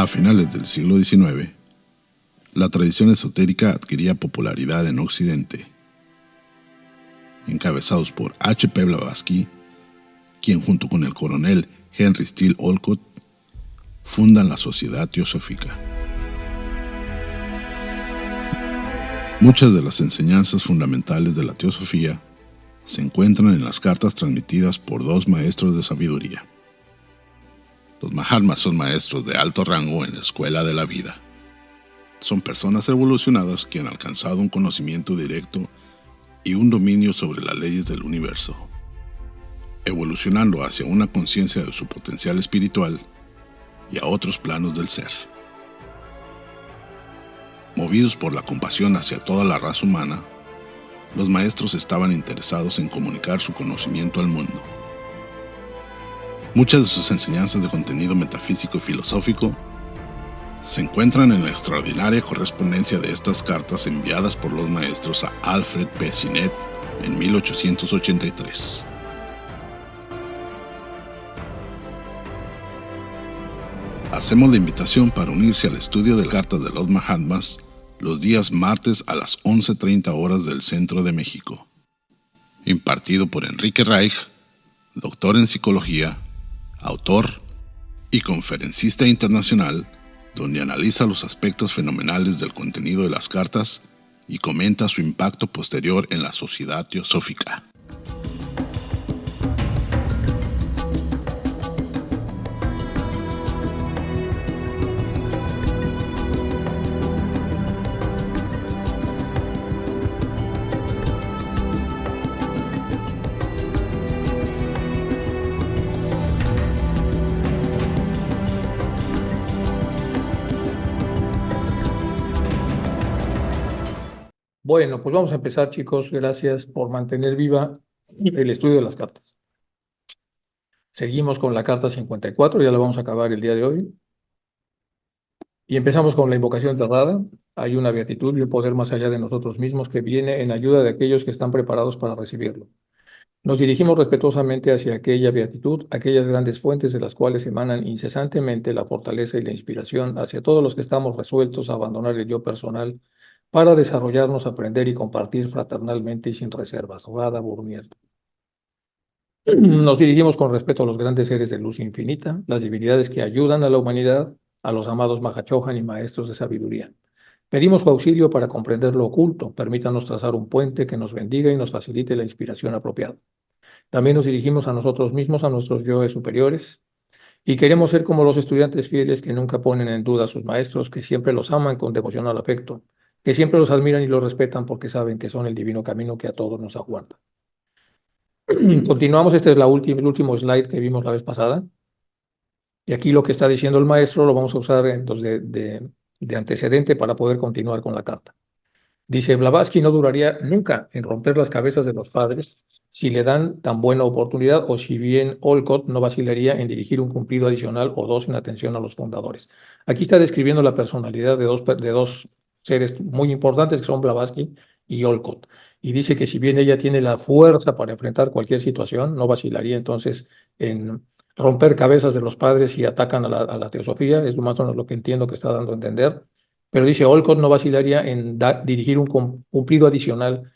A finales del siglo XIX, la tradición esotérica adquiría popularidad en Occidente. Encabezados por H. P. Blavatsky, quien junto con el coronel Henry Steele Olcott fundan la Sociedad Teosófica. Muchas de las enseñanzas fundamentales de la teosofía se encuentran en las cartas transmitidas por dos maestros de sabiduría. Los Mahatmas son maestros de alto rango en la escuela de la vida. Son personas evolucionadas que han alcanzado un conocimiento directo y un dominio sobre las leyes del universo, evolucionando hacia una conciencia de su potencial espiritual y a otros planos del ser. Movidos por la compasión hacia toda la raza humana, los maestros estaban interesados en comunicar su conocimiento al mundo. Muchas de sus enseñanzas de contenido metafísico y filosófico se encuentran en la extraordinaria correspondencia de estas cartas enviadas por los maestros a Alfred P. Sinnett en 1883. Hacemos la invitación para unirse al estudio de las cartas de los Mahatmas los días martes a las 11:30 horas del centro de México. Impartido por Enrique Reich, doctor en psicología, autor y conferencista internacional, donde analiza los aspectos fenomenales del contenido de las cartas y comenta su impacto posterior en la sociedad teosófica. Bueno, pues vamos a empezar, chicos. Gracias por mantener viva el estudio de las cartas. Seguimos con la carta 54, ya la vamos a acabar el día de hoy. Y empezamos con la invocación cerrada. Hay una beatitud y un poder más allá de nosotros mismos que viene en ayuda de aquellos que están preparados para recibirlo. Nos dirigimos respetuosamente hacia aquella beatitud, aquellas grandes fuentes de las cuales emanan incesantemente la fortaleza y la inspiración hacia todos los que estamos resueltos a abandonar el yo personal para desarrollarnos, aprender y compartir fraternalmente y sin reservas. Radha Burnier. Nos dirigimos con respeto a los grandes seres de luz infinita, las divinidades que ayudan a la humanidad, a los amados Mahachohan y maestros de sabiduría. Pedimos su auxilio para comprender lo oculto. Permítanos trazar un puente que nos bendiga y nos facilite la inspiración apropiada. También nos dirigimos a nosotros mismos, a nuestros yoes superiores, y queremos ser como los estudiantes fieles que nunca ponen en duda a sus maestros, que siempre los aman con devocional afecto, que siempre los admiran y los respetan porque saben que son el divino camino que a todos nos aguarda. Continuamos, este es el último slide que vimos la vez pasada. Y aquí lo que está diciendo el maestro lo vamos a usar entonces de antecedente para poder continuar con la carta. Dice, Blavatsky no duraría nunca en romper las cabezas de los padres si le dan tan buena oportunidad, o si bien Olcott no vacilaría en dirigir un cumplido adicional o dos en atención a los fundadores. Aquí está describiendo la personalidad de dos seres muy importantes que son Blavatsky y Olcott. Y dice que si bien ella tiene la fuerza para enfrentar cualquier situación, no vacilaría entonces en romper cabezas de los padres si atacan a la teosofía. Es más o menos lo que entiendo que está dando a entender. Pero dice, Olcott no vacilaría en dirigir un cumplido adicional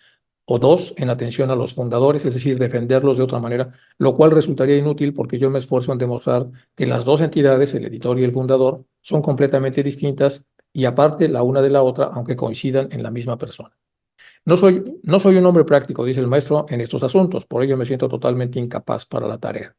o dos en atención a los fundadores, es decir, defenderlos de otra manera, lo cual resultaría inútil porque yo me esfuerzo en demostrar que las dos entidades, el editor y el fundador, son completamente distintas y aparte la una de la otra, aunque coincidan en la misma persona. No soy un hombre práctico, dice el maestro, en estos asuntos, por ello me siento totalmente incapaz para la tarea.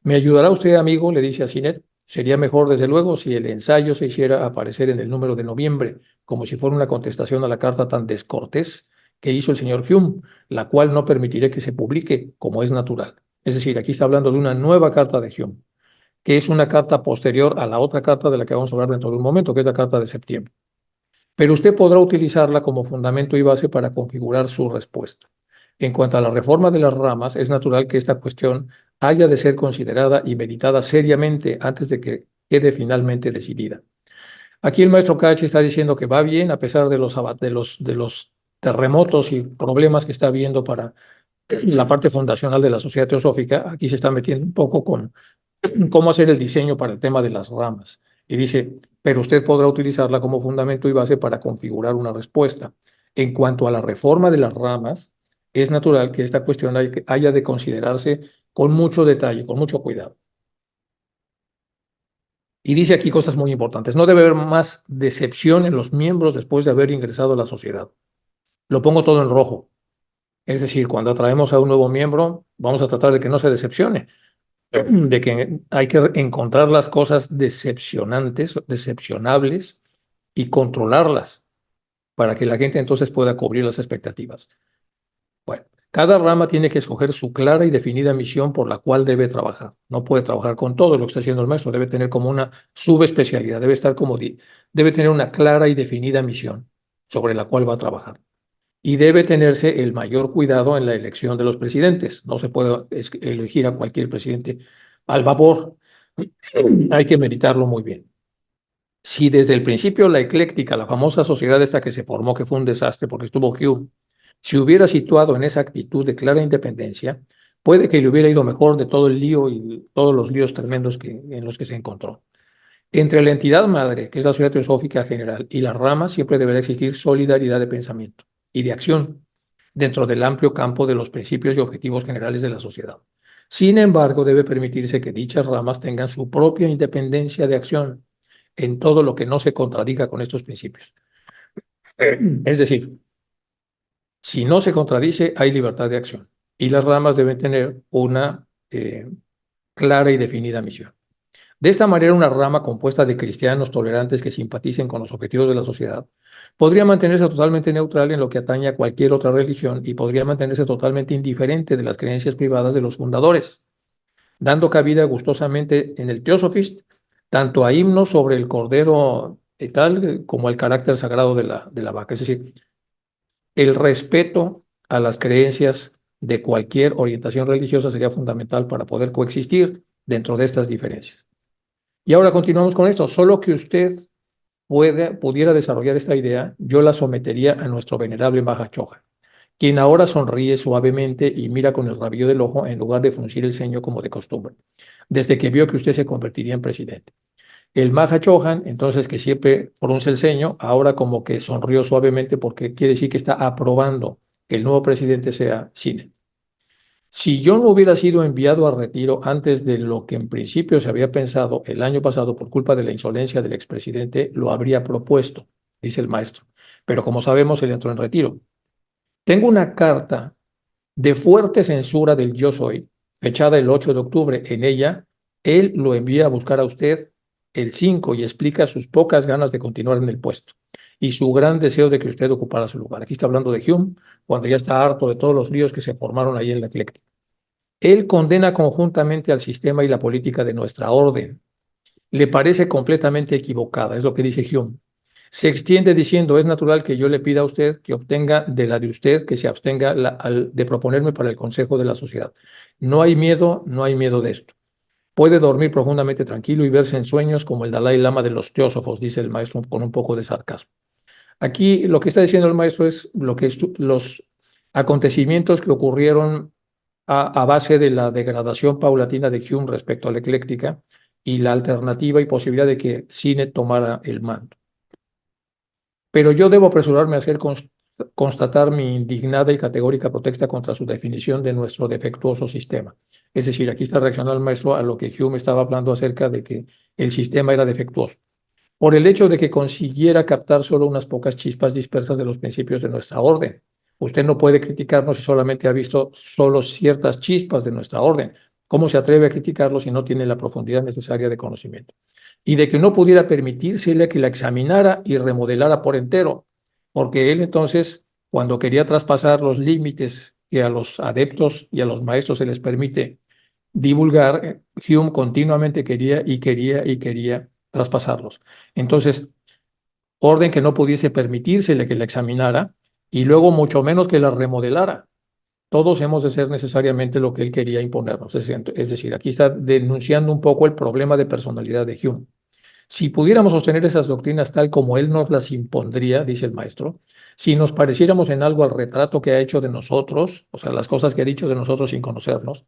¿Me ayudará usted, amigo?, le dice a Sinnett. Sería mejor, desde luego, si el ensayo se hiciera aparecer en el número de noviembre, como si fuera una contestación a la carta tan descortés que hizo el señor Hume, la cual no permitiré que se publique como es natural. Es decir, aquí está hablando de una nueva carta de Hume, que es una carta posterior a la otra carta de la que vamos a hablar dentro de un momento, que es la carta de septiembre. Pero usted podrá utilizarla como fundamento y base para configurar su respuesta. En cuanto a la reforma de las ramas, es natural que esta cuestión haya de ser considerada y meditada seriamente antes de que quede finalmente decidida. Aquí el maestro Kachi está diciendo que va bien a pesar de los terremotos y problemas que está habiendo para la parte fundacional de la sociedad teosófica. Aquí se está metiendo un poco con cómo hacer el diseño para el tema de las ramas. Y dice, pero usted podrá utilizarla como fundamento y base para configurar una respuesta. En cuanto a la reforma de las ramas, es natural que esta cuestión haya de considerarse con mucho detalle, con mucho cuidado. Y dice aquí cosas muy importantes. No debe haber más decepción en los miembros después de haber ingresado a la sociedad. Lo pongo todo en rojo. Es decir, cuando atraemos a un nuevo miembro, vamos a tratar de que no se decepcione, de que hay que encontrar las cosas decepcionantes, decepcionables y controlarlas para que la gente entonces pueda cubrir las expectativas. Bueno, cada rama tiene que escoger su clara y definida misión por la cual debe trabajar. No puede trabajar con todo lo que está haciendo el maestro, debe tener como una subespecialidad, debe estar como, debe tener una clara y definida misión sobre la cual va a trabajar. Y debe tenerse el mayor cuidado en la elección de los presidentes. No se puede elegir a cualquier presidente al vapor. Hay que meditarlo muy bien. Si desde el principio la ecléctica, la famosa sociedad esta que se formó, que fue un desastre porque estuvo Hume, si hubiera situado en esa actitud de clara independencia, puede que le hubiera ido mejor de todo el lío y todos los líos tremendos en los que se encontró. Entre la entidad madre, que es la Sociedad Teosófica General, y las ramas siempre deberá existir solidaridad de pensamiento y de acción dentro del amplio campo de los principios y objetivos generales de la sociedad. Sin embargo, debe permitirse que dichas ramas tengan su propia independencia de acción en todo lo que no se contradiga con estos principios. Es decir, si no se contradice, hay libertad de acción y las ramas deben tener una clara y definida misión. De esta manera, una rama compuesta de cristianos tolerantes que simpaticen con los objetivos de la sociedad podría mantenerse totalmente neutral en lo que atañe a cualquier otra religión y podría mantenerse totalmente indiferente de las creencias privadas de los fundadores, dando cabida gustosamente en el Theosophist tanto a himnos sobre el cordero y tal como al carácter sagrado de la vaca. Es decir, el respeto a las creencias de cualquier orientación religiosa sería fundamental para poder coexistir dentro de estas diferencias. Y ahora continuamos con esto. Solo que usted pudiera desarrollar esta idea, yo la sometería a nuestro venerable Mahachohan, quien ahora sonríe suavemente y mira con el rabillo del ojo en lugar de fruncir el ceño como de costumbre, desde que vio que usted se convertiría en presidente. El Mahachohan, entonces, que siempre frunce el ceño, ahora como que sonrió suavemente porque quiere decir que está aprobando que el nuevo presidente sea Sine. Si yo no hubiera sido enviado a retiro antes de lo que en principio se había pensado el año pasado por culpa de la insolencia del expresidente, lo habría propuesto, dice el maestro. Pero como sabemos, él entró en retiro. Tengo una carta de fuerte censura del Yo Soy, fechada el 8 de octubre. En ella, él lo envía a buscar a usted el 5 y explica sus pocas ganas de continuar en el puesto y su gran deseo de que usted ocupara su lugar. Aquí está hablando de Hume, cuando ya está harto de todos los líos que se formaron ahí en la ecléctica. Él condena conjuntamente al sistema y la política de nuestra orden. Le parece completamente equivocada, es lo que dice Hume. Se extiende diciendo, es natural que yo le pida a usted que obtenga de la de usted, que se abstenga de proponerme para el Consejo de la Sociedad. No hay miedo de esto. Puede dormir profundamente tranquilo y verse en sueños como el Dalai Lama de los teósofos, dice el maestro con un poco de sarcasmo. Aquí lo que está diciendo el maestro es los acontecimientos que ocurrieron a base de la degradación paulatina de Hume respecto a la ecléctica y la alternativa y posibilidad de que Cine tomara el mando. Pero yo debo apresurarme a hacer constatar mi indignada y categórica protesta contra su definición de nuestro defectuoso sistema. Es decir, aquí está reaccionando el maestro a lo que Hume estaba hablando acerca de que el sistema era defectuoso, por el hecho de que consiguiera captar solo unas pocas chispas dispersas de los principios de nuestra orden. Usted no puede criticarnos si solamente ha visto solo ciertas chispas de nuestra orden. ¿Cómo se atreve a criticarlo si no tiene la profundidad necesaria de conocimiento? Y de que no pudiera permitírsele que la examinara y remodelara por entero, porque él entonces, cuando quería traspasar los límites que a los adeptos y a los maestros se les permite divulgar, Hume continuamente quería traspasarlos. Entonces, orden que no pudiese permitírsele que la examinara y luego mucho menos que la remodelara. Todos hemos de ser necesariamente lo que él quería imponernos. Es decir, aquí está denunciando un poco el problema de personalidad de Hume. Si pudiéramos sostener esas doctrinas tal como él nos las impondría, dice el maestro, si nos pareciéramos en algo al retrato que ha hecho de nosotros, o sea, las cosas que ha dicho de nosotros sin conocernos,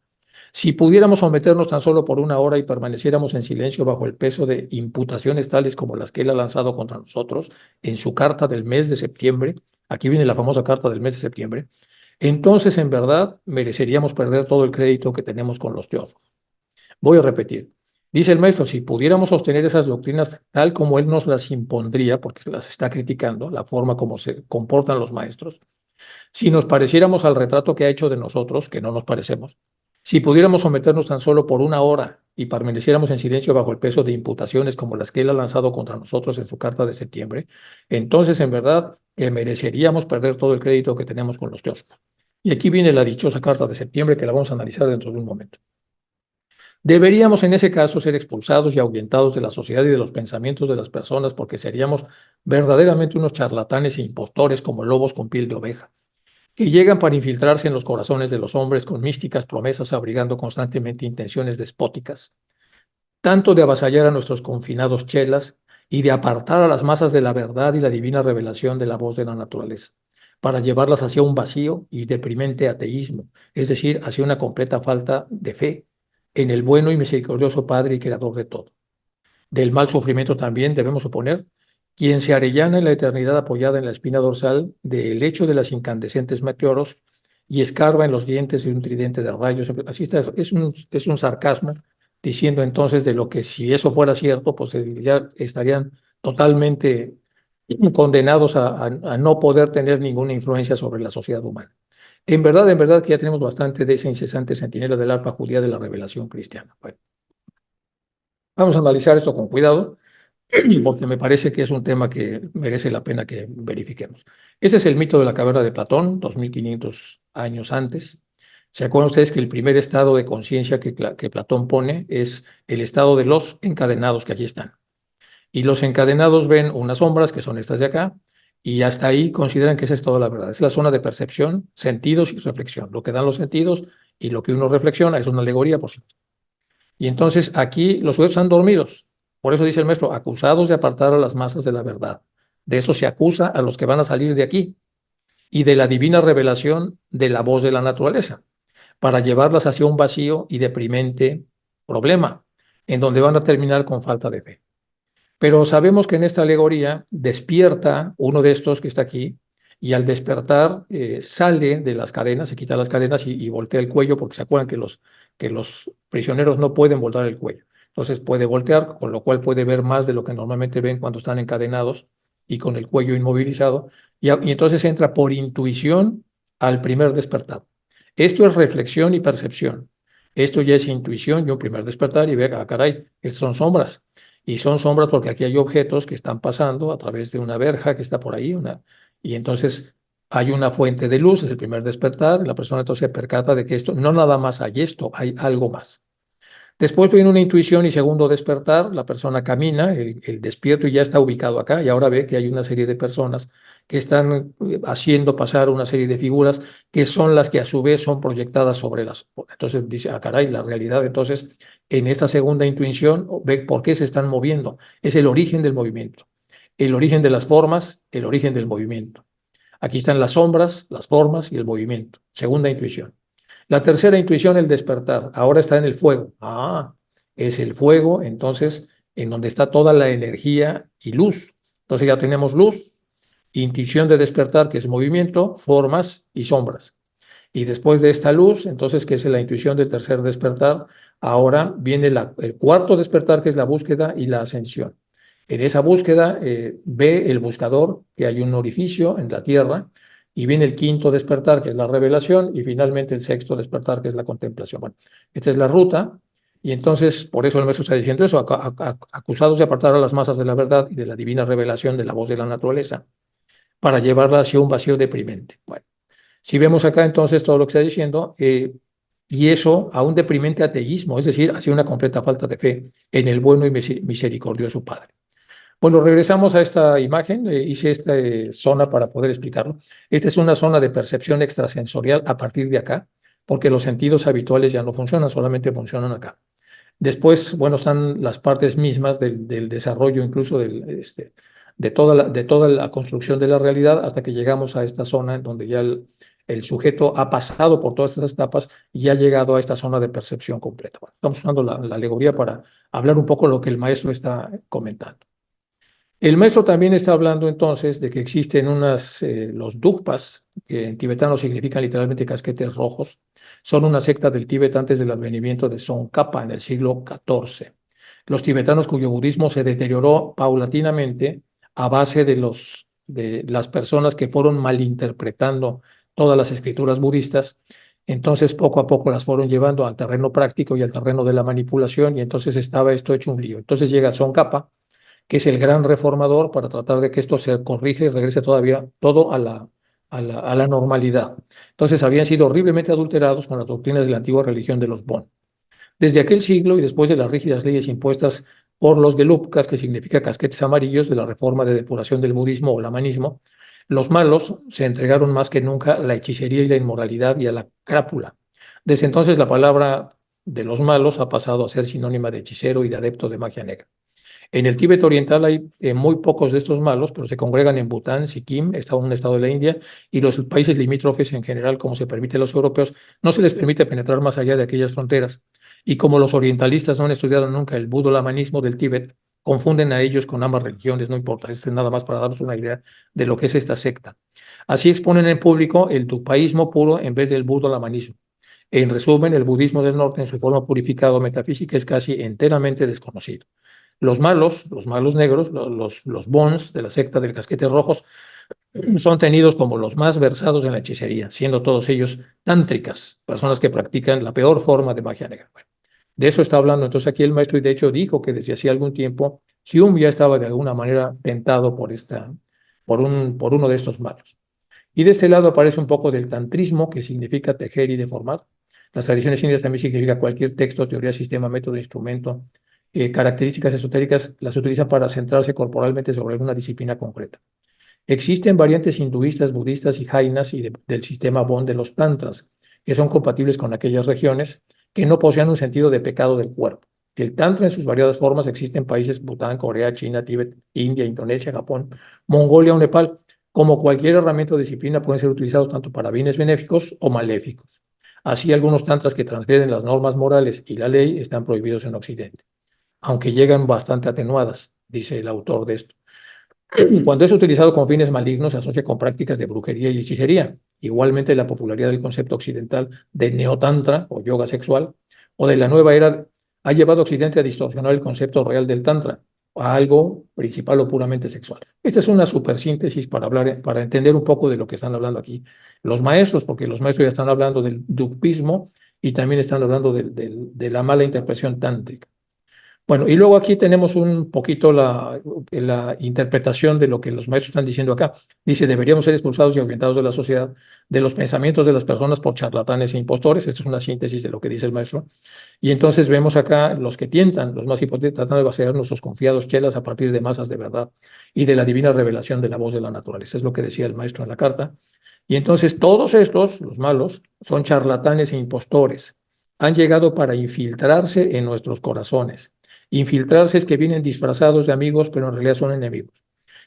Si pudiéramos someternos tan solo por una hora y permaneciéramos en silencio bajo el peso de imputaciones tales como las que él ha lanzado contra nosotros en su carta del mes de septiembre, aquí viene la famosa carta del mes de septiembre, entonces en verdad mereceríamos perder todo el crédito que tenemos con los teólogos. Voy a repetir. Dice el maestro, si pudiéramos sostener esas doctrinas tal como él nos las impondría, porque las está criticando, la forma como se comportan los maestros, si nos pareciéramos al retrato que ha hecho de nosotros, que no nos parecemos, si pudiéramos someternos tan solo por una hora y permaneciéramos en silencio bajo el peso de imputaciones como las que él ha lanzado contra nosotros en su carta de septiembre, entonces en verdad que mereceríamos perder todo el crédito que tenemos con los teósofos. Y aquí viene la dichosa carta de septiembre que la vamos a analizar dentro de un momento. Deberíamos en ese caso ser expulsados y ahuyentados de la sociedad y de los pensamientos de las personas porque seríamos verdaderamente unos charlatanes e impostores como lobos con piel de oveja que llegan para infiltrarse en los corazones de los hombres con místicas promesas, abrigando constantemente intenciones despóticas, tanto de avasallar a nuestros confinados chelas y de apartar a las masas de la verdad y la divina revelación de la voz de la naturaleza, para llevarlas hacia un vacío y deprimente ateísmo, es decir, hacia una completa falta de fe en el bueno y misericordioso Padre y Creador de todo. Del mal sufrimiento también debemos suponer quien se arellana en la eternidad apoyada en la espina dorsal del lecho de las incandescentes meteoros y escarba en los dientes de un tridente de rayos. Así está, es un sarcasmo diciendo entonces de lo que si eso fuera cierto, pues ya estarían totalmente condenados a no poder tener ninguna influencia sobre la sociedad humana. En verdad que ya tenemos bastante de esa incesante centinela del arpa judía de la revelación cristiana. Bueno, vamos a analizar esto con cuidado porque me parece que es un tema que merece la pena que verifiquemos. Este es el mito de la caverna de Platón, 2500 años antes. ¿Se acuerdan ustedes que el primer estado de conciencia que Platón pone es el estado de los encadenados que aquí están? Y los encadenados ven unas sombras, que son estas de acá, y hasta ahí consideran que esa es toda la verdad. Es la zona de percepción, sentidos y reflexión. Lo que dan los sentidos y lo que uno reflexiona es una alegoría por sí. Y entonces aquí los sujetos están dormidos. Por eso dice el maestro, acusados de apartar a las masas de la verdad. De eso se acusa a los que van a salir de aquí y de la divina revelación de la voz de la naturaleza, para llevarlas hacia un vacío y deprimente problema, en donde van a terminar con falta de fe. Pero sabemos que en esta alegoría despierta uno de estos que está aquí y al despertar sale de las cadenas, se quita las cadenas y voltea el cuello porque se acuerdan que los prisioneros no pueden voltear el cuello. Entonces puede voltear, con lo cual puede ver más de lo que normalmente ven cuando están encadenados y con el cuello inmovilizado. Y entonces entra por intuición al primer despertar. Esto es reflexión y percepción. Esto ya es intuición y un primer despertar y ver, ah, caray, estas son sombras. Y son sombras porque aquí hay objetos que están pasando a través de una verja que está por ahí, y entonces hay una fuente de luz, es el primer despertar, la persona entonces se percata de que esto, no nada más hay esto, hay algo más. Después viene una intuición y segundo despertar, la persona camina, el despierto y ya está ubicado acá y ahora ve que hay una serie de personas que están haciendo pasar una serie de figuras que son las que a su vez son proyectadas sobre las... Entonces dice, ah, caray, la realidad entonces en esta segunda intuición ve por qué se están moviendo. Es el origen del movimiento, el origen de las formas, el origen del movimiento. Aquí están las sombras, las formas y el movimiento. Segunda intuición. La tercera intuición, el despertar. Ahora está en el fuego. Ah, es el fuego, entonces, en donde está toda la energía y luz. Entonces ya tenemos luz, intuición de despertar, que es movimiento, formas y sombras. Y después de esta luz, entonces, que es la intuición del tercer despertar, ahora viene el cuarto despertar, que es la búsqueda y la ascensión. En esa búsqueda ve el buscador que hay un orificio en la tierra y viene el quinto despertar, que es la revelación, y finalmente el sexto despertar, que es la contemplación. Bueno, esta es la ruta, y entonces, por eso el maestro está diciendo eso, acusados de apartar a las masas de la verdad y de la divina revelación de la voz de la naturaleza, para llevarla hacia un vacío deprimente. Bueno, si vemos acá entonces todo lo que está diciendo, y eso a un deprimente ateísmo, es decir, hacia una completa falta de fe en el bueno y misericordioso Padre. Bueno, regresamos a esta imagen, hice esta zona para poder explicarlo. Esta es una zona de percepción extrasensorial a partir de acá, porque los sentidos habituales ya no funcionan, solamente funcionan acá. Después, bueno, están las partes mismas del desarrollo incluso de toda la construcción de la realidad hasta que llegamos a esta zona en donde ya el sujeto ha pasado por todas estas etapas y ha llegado a esta zona de percepción completa. Bueno, estamos usando la alegoría para hablar un poco lo que el maestro está comentando. El maestro también está hablando entonces de que existen los Dugpas, que en tibetano significan literalmente casquetes rojos, son una secta del Tíbet antes del advenimiento de Tsongkhapa en el siglo XIV. Los tibetanos cuyo budismo se deterioró paulatinamente a base de las personas que fueron malinterpretando todas las escrituras budistas, entonces poco a poco las fueron llevando al terreno práctico y al terreno de la manipulación y entonces estaba esto hecho un lío. Entonces llega Tsongkhapa, que es el gran reformador para tratar de que esto se corrija y regrese todavía todo a la normalidad. Entonces habían sido horriblemente adulterados con las doctrinas de la antigua religión de los Bon. Desde aquel siglo y después de las rígidas leyes impuestas por los Gelugpas, que significa casquetes amarillos de la reforma de depuración del budismo o lamanismo, los malos se entregaron más que nunca a la hechicería y la inmoralidad y a la crápula. Desde entonces la palabra de los malos ha pasado a ser sinónima de hechicero y de adepto de magia negra. En el Tíbet oriental hay muy pocos de estos malos, pero se congregan en Bután, Sikkim, un estado de la India, y los países limítrofes en general, como se permite a los europeos, no se les permite penetrar más allá de aquellas fronteras. Y como los orientalistas no han estudiado nunca el budo-lamanismo del Tíbet, confunden a ellos con ambas religiones, no importa, esto es nada más para darnos una idea de lo que es esta secta. Así exponen en público el tupaísmo puro en vez del budo-lamanismo. En resumen, el budismo del norte en su forma purificada o metafísica es casi enteramente desconocido. Los malos negros, los bons de la secta del casquete rojos, son tenidos como los más versados en la hechicería, siendo todos ellos tántricas, personas que practican la peor forma de magia negra. Bueno, de eso está hablando entonces aquí el maestro y de hecho dijo que desde hacía algún tiempo Hume ya estaba de alguna manera tentado por uno de estos malos. Y de este lado aparece un poco del tantrismo, que significa tejer y deformar. Las tradiciones indias también significa cualquier texto, teoría, sistema, método, instrumento, características esotéricas, las utilizan para centrarse corporalmente sobre alguna disciplina concreta. Existen variantes hinduistas, budistas y jainas del sistema Bon de los tantras, que son compatibles con aquellas regiones que no poseen un sentido de pecado del cuerpo. El tantra en sus variadas formas existe en países Bután, Corea, China, Tíbet, India, Indonesia, Japón, Mongolia o Nepal. Como cualquier herramienta o disciplina pueden ser utilizados tanto para bienes benéficos o maléficos. Así, algunos tantras que transgreden las normas morales y la ley están prohibidos en Occidente, aunque llegan bastante atenuadas, dice el autor de esto. Cuando es utilizado con fines malignos, se asocia con prácticas de brujería y hechicería. Igualmente, la popularidad del concepto occidental de neotantra o yoga sexual o de la nueva era ha llevado a Occidente a distorsionar el concepto real del tantra a algo principal o puramente sexual. Esta es una supersíntesis para entender un poco de lo que están hablando aquí los maestros, porque los maestros ya están hablando del dugpismo y también están hablando de la mala interpretación tántrica. Bueno, y luego aquí tenemos un poquito la interpretación de lo que los maestros están diciendo acá. Dice, deberíamos ser expulsados y orientados de la sociedad, de los pensamientos de las personas por charlatanes e impostores. Esto es una síntesis de lo que dice el maestro. Y entonces vemos acá los que tientan, los más importantes, tratando de vaciar nuestros confiados chelas a partir de masas de verdad y de la divina revelación de la voz de la naturaleza. Es lo que decía el maestro en la carta. Y entonces todos estos, los malos, son charlatanes e impostores. Han llegado para infiltrarse en nuestros corazones. Infiltrarse es que vienen disfrazados de amigos, pero en realidad son enemigos.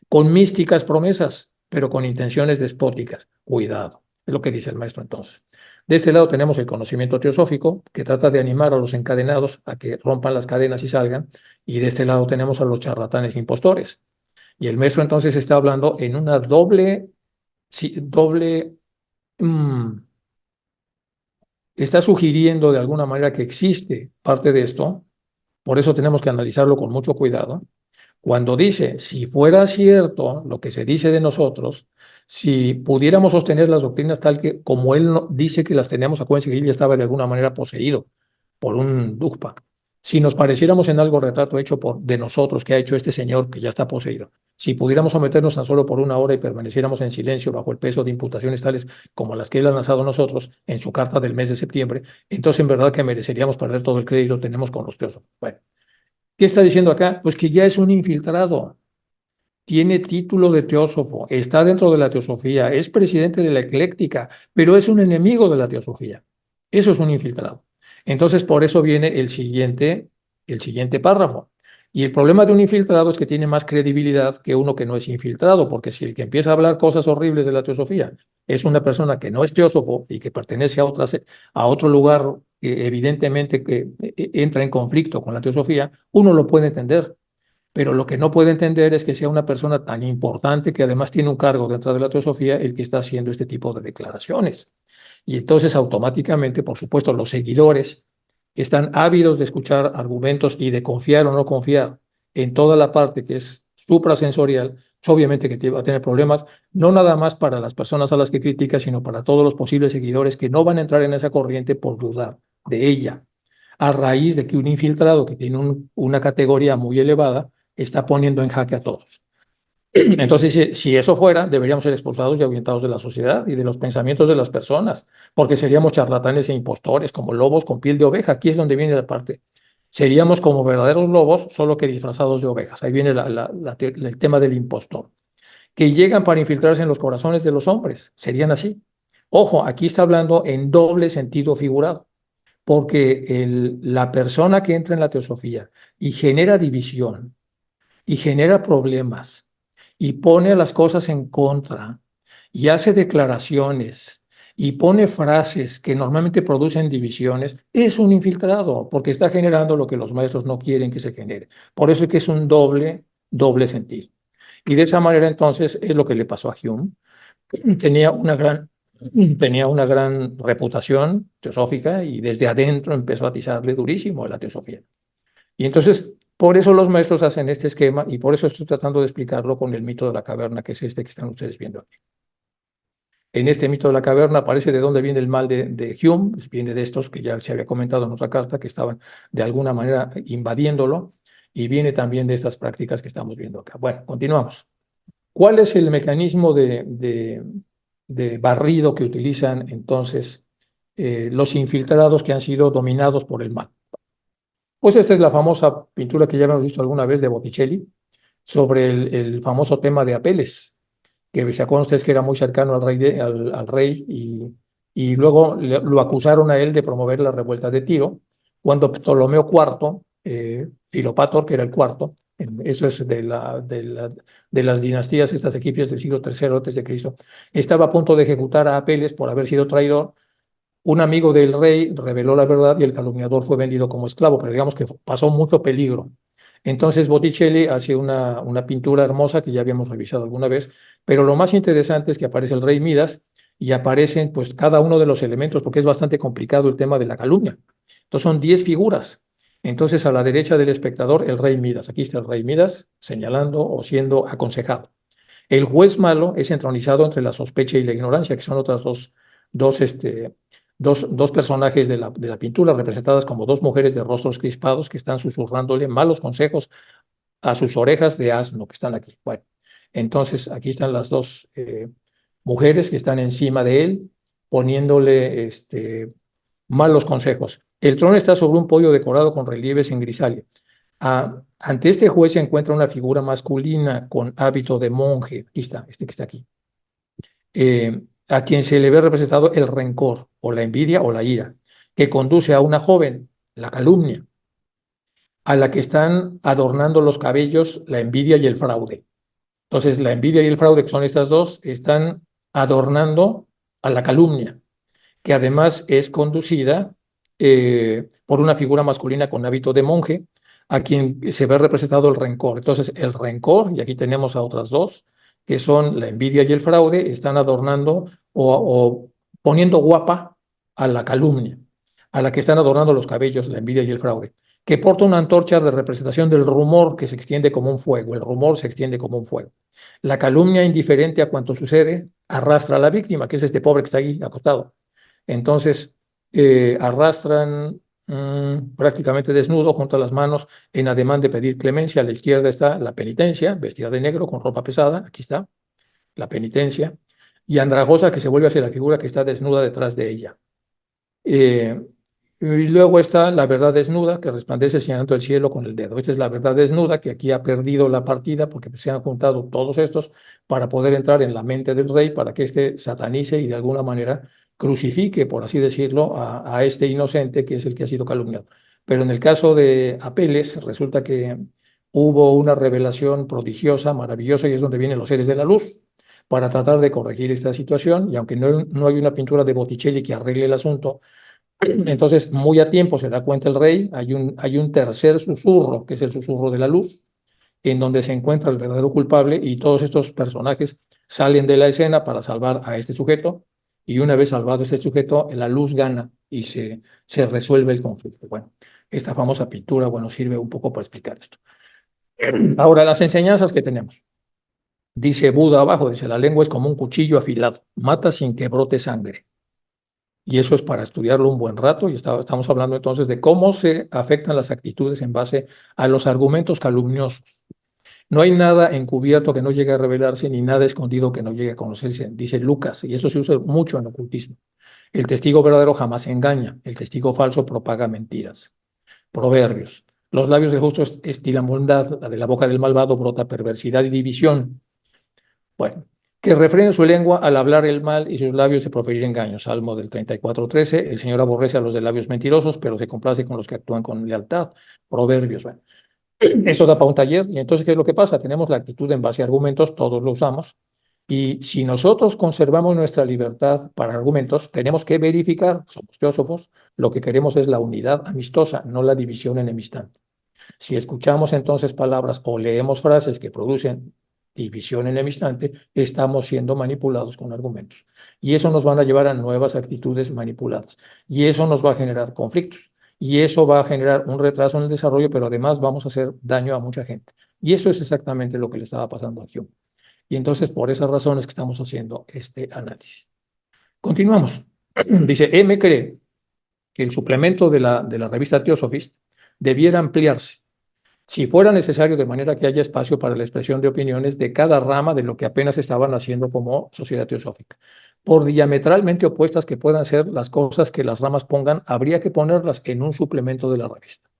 Con místicas promesas, pero con intenciones despóticas. Cuidado, es lo que dice el maestro entonces. De este lado tenemos el conocimiento teosófico, que trata de animar a los encadenados a que rompan las cadenas y salgan. Y de este lado tenemos a los charlatanes impostores. Y el maestro entonces está hablando en una está sugiriendo de alguna manera que existe parte de esto. Por eso tenemos que analizarlo con mucho cuidado. Cuando dice, si fuera cierto lo que se dice de nosotros, si pudiéramos sostener las doctrinas tal que como él dice que las tenemos, acuérdense que él ya estaba de alguna manera poseído por un dugpa. Si nos pareciéramos en algo retrato hecho de nosotros que ha hecho este señor que ya está poseído, si pudiéramos someternos tan solo por una hora y permaneciéramos en silencio bajo el peso de imputaciones tales como las que él ha lanzado a nosotros en su carta del mes de septiembre, entonces en verdad que mereceríamos perder todo el crédito que tenemos con los teósofos. Bueno, ¿qué está diciendo acá? Pues que ya es un infiltrado, tiene título de teósofo, está dentro de la teosofía, es presidente de la ecléctica, pero es un enemigo de la teosofía. Eso es un infiltrado. Entonces, por eso viene el siguiente párrafo. Y el problema de un infiltrado es que tiene más credibilidad que uno que no es infiltrado, porque si el que empieza a hablar cosas horribles de la teosofía es una persona que no es teósofo y que pertenece a otro lugar que evidentemente que entra en conflicto con la teosofía, uno lo puede entender. Pero lo que no puede entender es que sea una persona tan importante que además tiene un cargo dentro de la teosofía el que está haciendo este tipo de declaraciones. Y entonces automáticamente, por supuesto, los seguidores que están ávidos de escuchar argumentos y de confiar o no confiar en toda la parte que es suprasensorial, pues obviamente que va a tener problemas, no nada más para las personas a las que critica, sino para todos los posibles seguidores que no van a entrar en esa corriente por dudar de ella, a raíz de que un infiltrado que tiene una categoría muy elevada está poniendo en jaque a todos. Entonces, si eso fuera, deberíamos ser expulsados y ahuyentados de la sociedad y de los pensamientos de las personas, porque seríamos charlatanes e impostores, como lobos con piel de oveja. Aquí es donde viene la parte. Seríamos como verdaderos lobos, solo que disfrazados de ovejas. Ahí viene el tema del impostor, que llegan para infiltrarse en los corazones de los hombres. Serían así. Ojo, aquí está hablando en doble sentido figurado, porque la persona que entra en la teosofía y genera división y genera problemas y pone las cosas en contra y hace declaraciones y pone frases que normalmente producen divisiones, es un infiltrado porque está generando lo que los maestros no quieren que se genere. Por eso es que es un doble sentido. Y de esa manera entonces es lo que le pasó a Hume. Tenía tenía una gran reputación teosófica y desde adentro empezó a atizarle durísimo la teosofía. Y entonces, por eso los maestros hacen este esquema y por eso estoy tratando de explicarlo con el mito de la caverna, que es este que están ustedes viendo aquí. En este mito de la caverna aparece de dónde viene el mal de Hume, pues viene de estos que ya se había comentado en otra carta, que estaban de alguna manera invadiéndolo, y viene también de estas prácticas que estamos viendo acá. Bueno, continuamos. ¿Cuál es el mecanismo de barrido que utilizan entonces los infiltrados que han sido dominados por el mal? Pues esta es la famosa pintura que ya hemos visto alguna vez de Botticelli sobre el famoso tema de Apeles, que se acuerdan ustedes que era muy cercano al rey y luego lo acusaron a él de promover la revuelta de Tiro, cuando Ptolomeo IV, Filopator, que era el cuarto, eso es de las dinastías estas egipcias del siglo III antes de Cristo, estaba a punto de ejecutar a Apeles por haber sido traidor. Un amigo del rey reveló la verdad y el calumniador fue vendido como esclavo, pero digamos que pasó mucho peligro. Entonces Botticelli hace una pintura hermosa que ya habíamos revisado alguna vez, pero lo más interesante es que aparece el rey Midas y aparecen pues cada uno de los elementos, porque es bastante complicado el tema de la calumnia. Entonces son 10 figuras. Entonces a la derecha del espectador el rey Midas. Aquí está el rey Midas señalando o siendo aconsejado. El juez malo es entronizado entre la sospecha y la ignorancia, que son otras dos, dos personajes de la pintura, representadas como dos mujeres de rostros crispados que están susurrándole malos consejos a sus orejas de asno que están aquí. Bueno, entonces aquí están las dos mujeres que están encima de él, poniéndole malos consejos. El trono está sobre un podio decorado con relieves en grisalia. Ante este juez se encuentra una figura masculina con hábito de monje. Aquí está, este que está aquí. A quien se le ve representado el rencor o la envidia o la ira, que conduce a una joven, la calumnia, a la que están adornando los cabellos la envidia y el fraude. Entonces, la envidia y el fraude, que son estas dos, están adornando a la calumnia, que además es conducida por una figura masculina con hábito de monje, a quien se ve representado el rencor. Entonces, el rencor, y aquí tenemos a otras dos, que son la envidia y el fraude, están adornando o poniendo guapa a la calumnia, a la que están adornando los cabellos, la envidia y el fraude, que porta una antorcha de representación del rumor que se extiende como un fuego. El rumor se extiende como un fuego. La calumnia, indiferente a cuanto sucede, arrastra a la víctima, que es este pobre que está ahí acostado. Entonces, arrastran prácticamente desnudo, junto a las manos, en ademán de pedir clemencia. A la izquierda está la penitencia, vestida de negro, con ropa pesada. Aquí está la penitencia. Y Andragosa, que se vuelve hacia la figura que está desnuda detrás de ella. Eh, y luego está la verdad desnuda, que resplandece señalando el cielo con el dedo. Esta es la verdad desnuda, que aquí ha perdido la partida porque se han juntado todos estos para poder entrar en la mente del rey, para que éste satanice y de alguna manera crucifique, por así decirlo, a este inocente que es el que ha sido calumniado. Pero en el caso de Apeles, resulta que hubo una revelación prodigiosa, maravillosa, y es donde vienen los seres de la luz para tratar de corregir esta situación. Y aunque no hay una pintura de Botticelli que arregle el asunto, entonces muy a tiempo se da cuenta el rey, hay un tercer susurro, que es el susurro de la luz, en donde se encuentra el verdadero culpable y todos estos personajes salen de la escena para salvar a este sujeto, y una vez salvado este sujeto, la luz gana y se resuelve el conflicto. Bueno, esta famosa pintura, bueno, sirve un poco para explicar esto. Ahora, las enseñanzas que tenemos. Dice Buda abajo, dice, la lengua es como un cuchillo afilado, mata sin que brote sangre. Y eso es para estudiarlo un buen rato, y estamos hablando entonces de cómo se afectan las actitudes en base a los argumentos calumniosos. No hay nada encubierto que no llegue a revelarse, ni nada escondido que no llegue a conocerse, dice Lucas, y eso se usa mucho en ocultismo. El testigo verdadero jamás engaña, el testigo falso propaga mentiras. Proverbios. Los labios del justo estilan bondad, la de la boca del malvado brota perversidad y división. Bueno, que refrene su lengua al hablar el mal y sus labios de proferir engaños. Salmo del 34:13. El Señor aborrece a los de labios mentirosos, pero se complace con los que actúan con lealtad. Proverbios. Bueno, esto da para un taller. Y entonces, ¿qué es lo que pasa? Tenemos la actitud en base a argumentos, todos lo usamos. Y si nosotros conservamos nuestra libertad para argumentos, tenemos que verificar, somos teósofos, lo que queremos es la unidad amistosa, no la división enemistante. Si escuchamos entonces palabras o leemos frases que producen división enemistante, estamos siendo manipulados con argumentos. Y eso nos va a llevar a nuevas actitudes manipuladas. Y eso nos va a generar conflictos. Y eso va a generar un retraso en el desarrollo, pero además vamos a hacer daño a mucha gente. Y eso es exactamente lo que le estaba pasando a Hume. Y entonces, por esas razones que estamos haciendo este análisis. Continuamos. Dice, M cree que el suplemento de la revista Theosophist debiera ampliarse si fuera necesario, de manera que haya espacio para la expresión de opiniones de cada rama de lo que apenas estaban haciendo como sociedad teosófica. Por diametralmente opuestas que puedan ser las cosas que las ramas pongan, habría que ponerlas en un suplemento de la revista.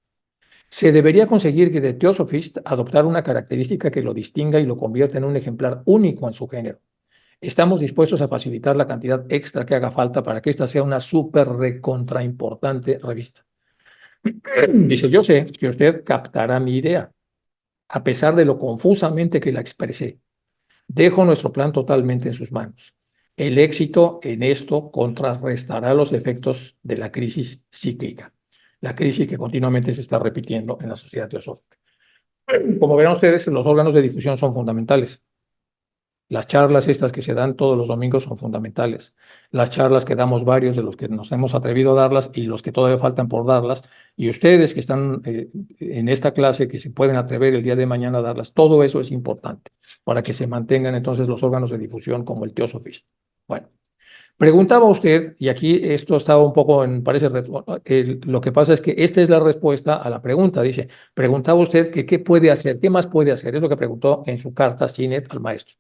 Se debería conseguir que The Theosophist adoptara una característica que lo distinga y lo convierta en un ejemplar único en su género. Estamos dispuestos a facilitar la cantidad extra que haga falta para que esta sea una súper recontra importante revista. Dice, yo sé que usted captará mi idea, a pesar de lo confusamente que la expresé. Dejo nuestro plan totalmente en sus manos. El éxito en esto contrarrestará los efectos de la crisis cíclica, la crisis que continuamente se está repitiendo en la sociedad teosófica. Como verán ustedes, los órganos de difusión son fundamentales. Las charlas estas que se dan todos los domingos son fundamentales. Las charlas que damos varios de los que nos hemos atrevido a darlas y los que todavía faltan por darlas, y ustedes que están en esta clase, que se pueden atrever el día de mañana a darlas, todo eso es importante para que se mantengan entonces los órganos de difusión como el Theosophist. Bueno, preguntaba usted, y aquí esto estaba un poco parece, lo que pasa es que esta es la respuesta a la pregunta. Dice, preguntaba usted que qué puede hacer, qué más puede hacer, es lo que preguntó en su carta Sinet al maestro.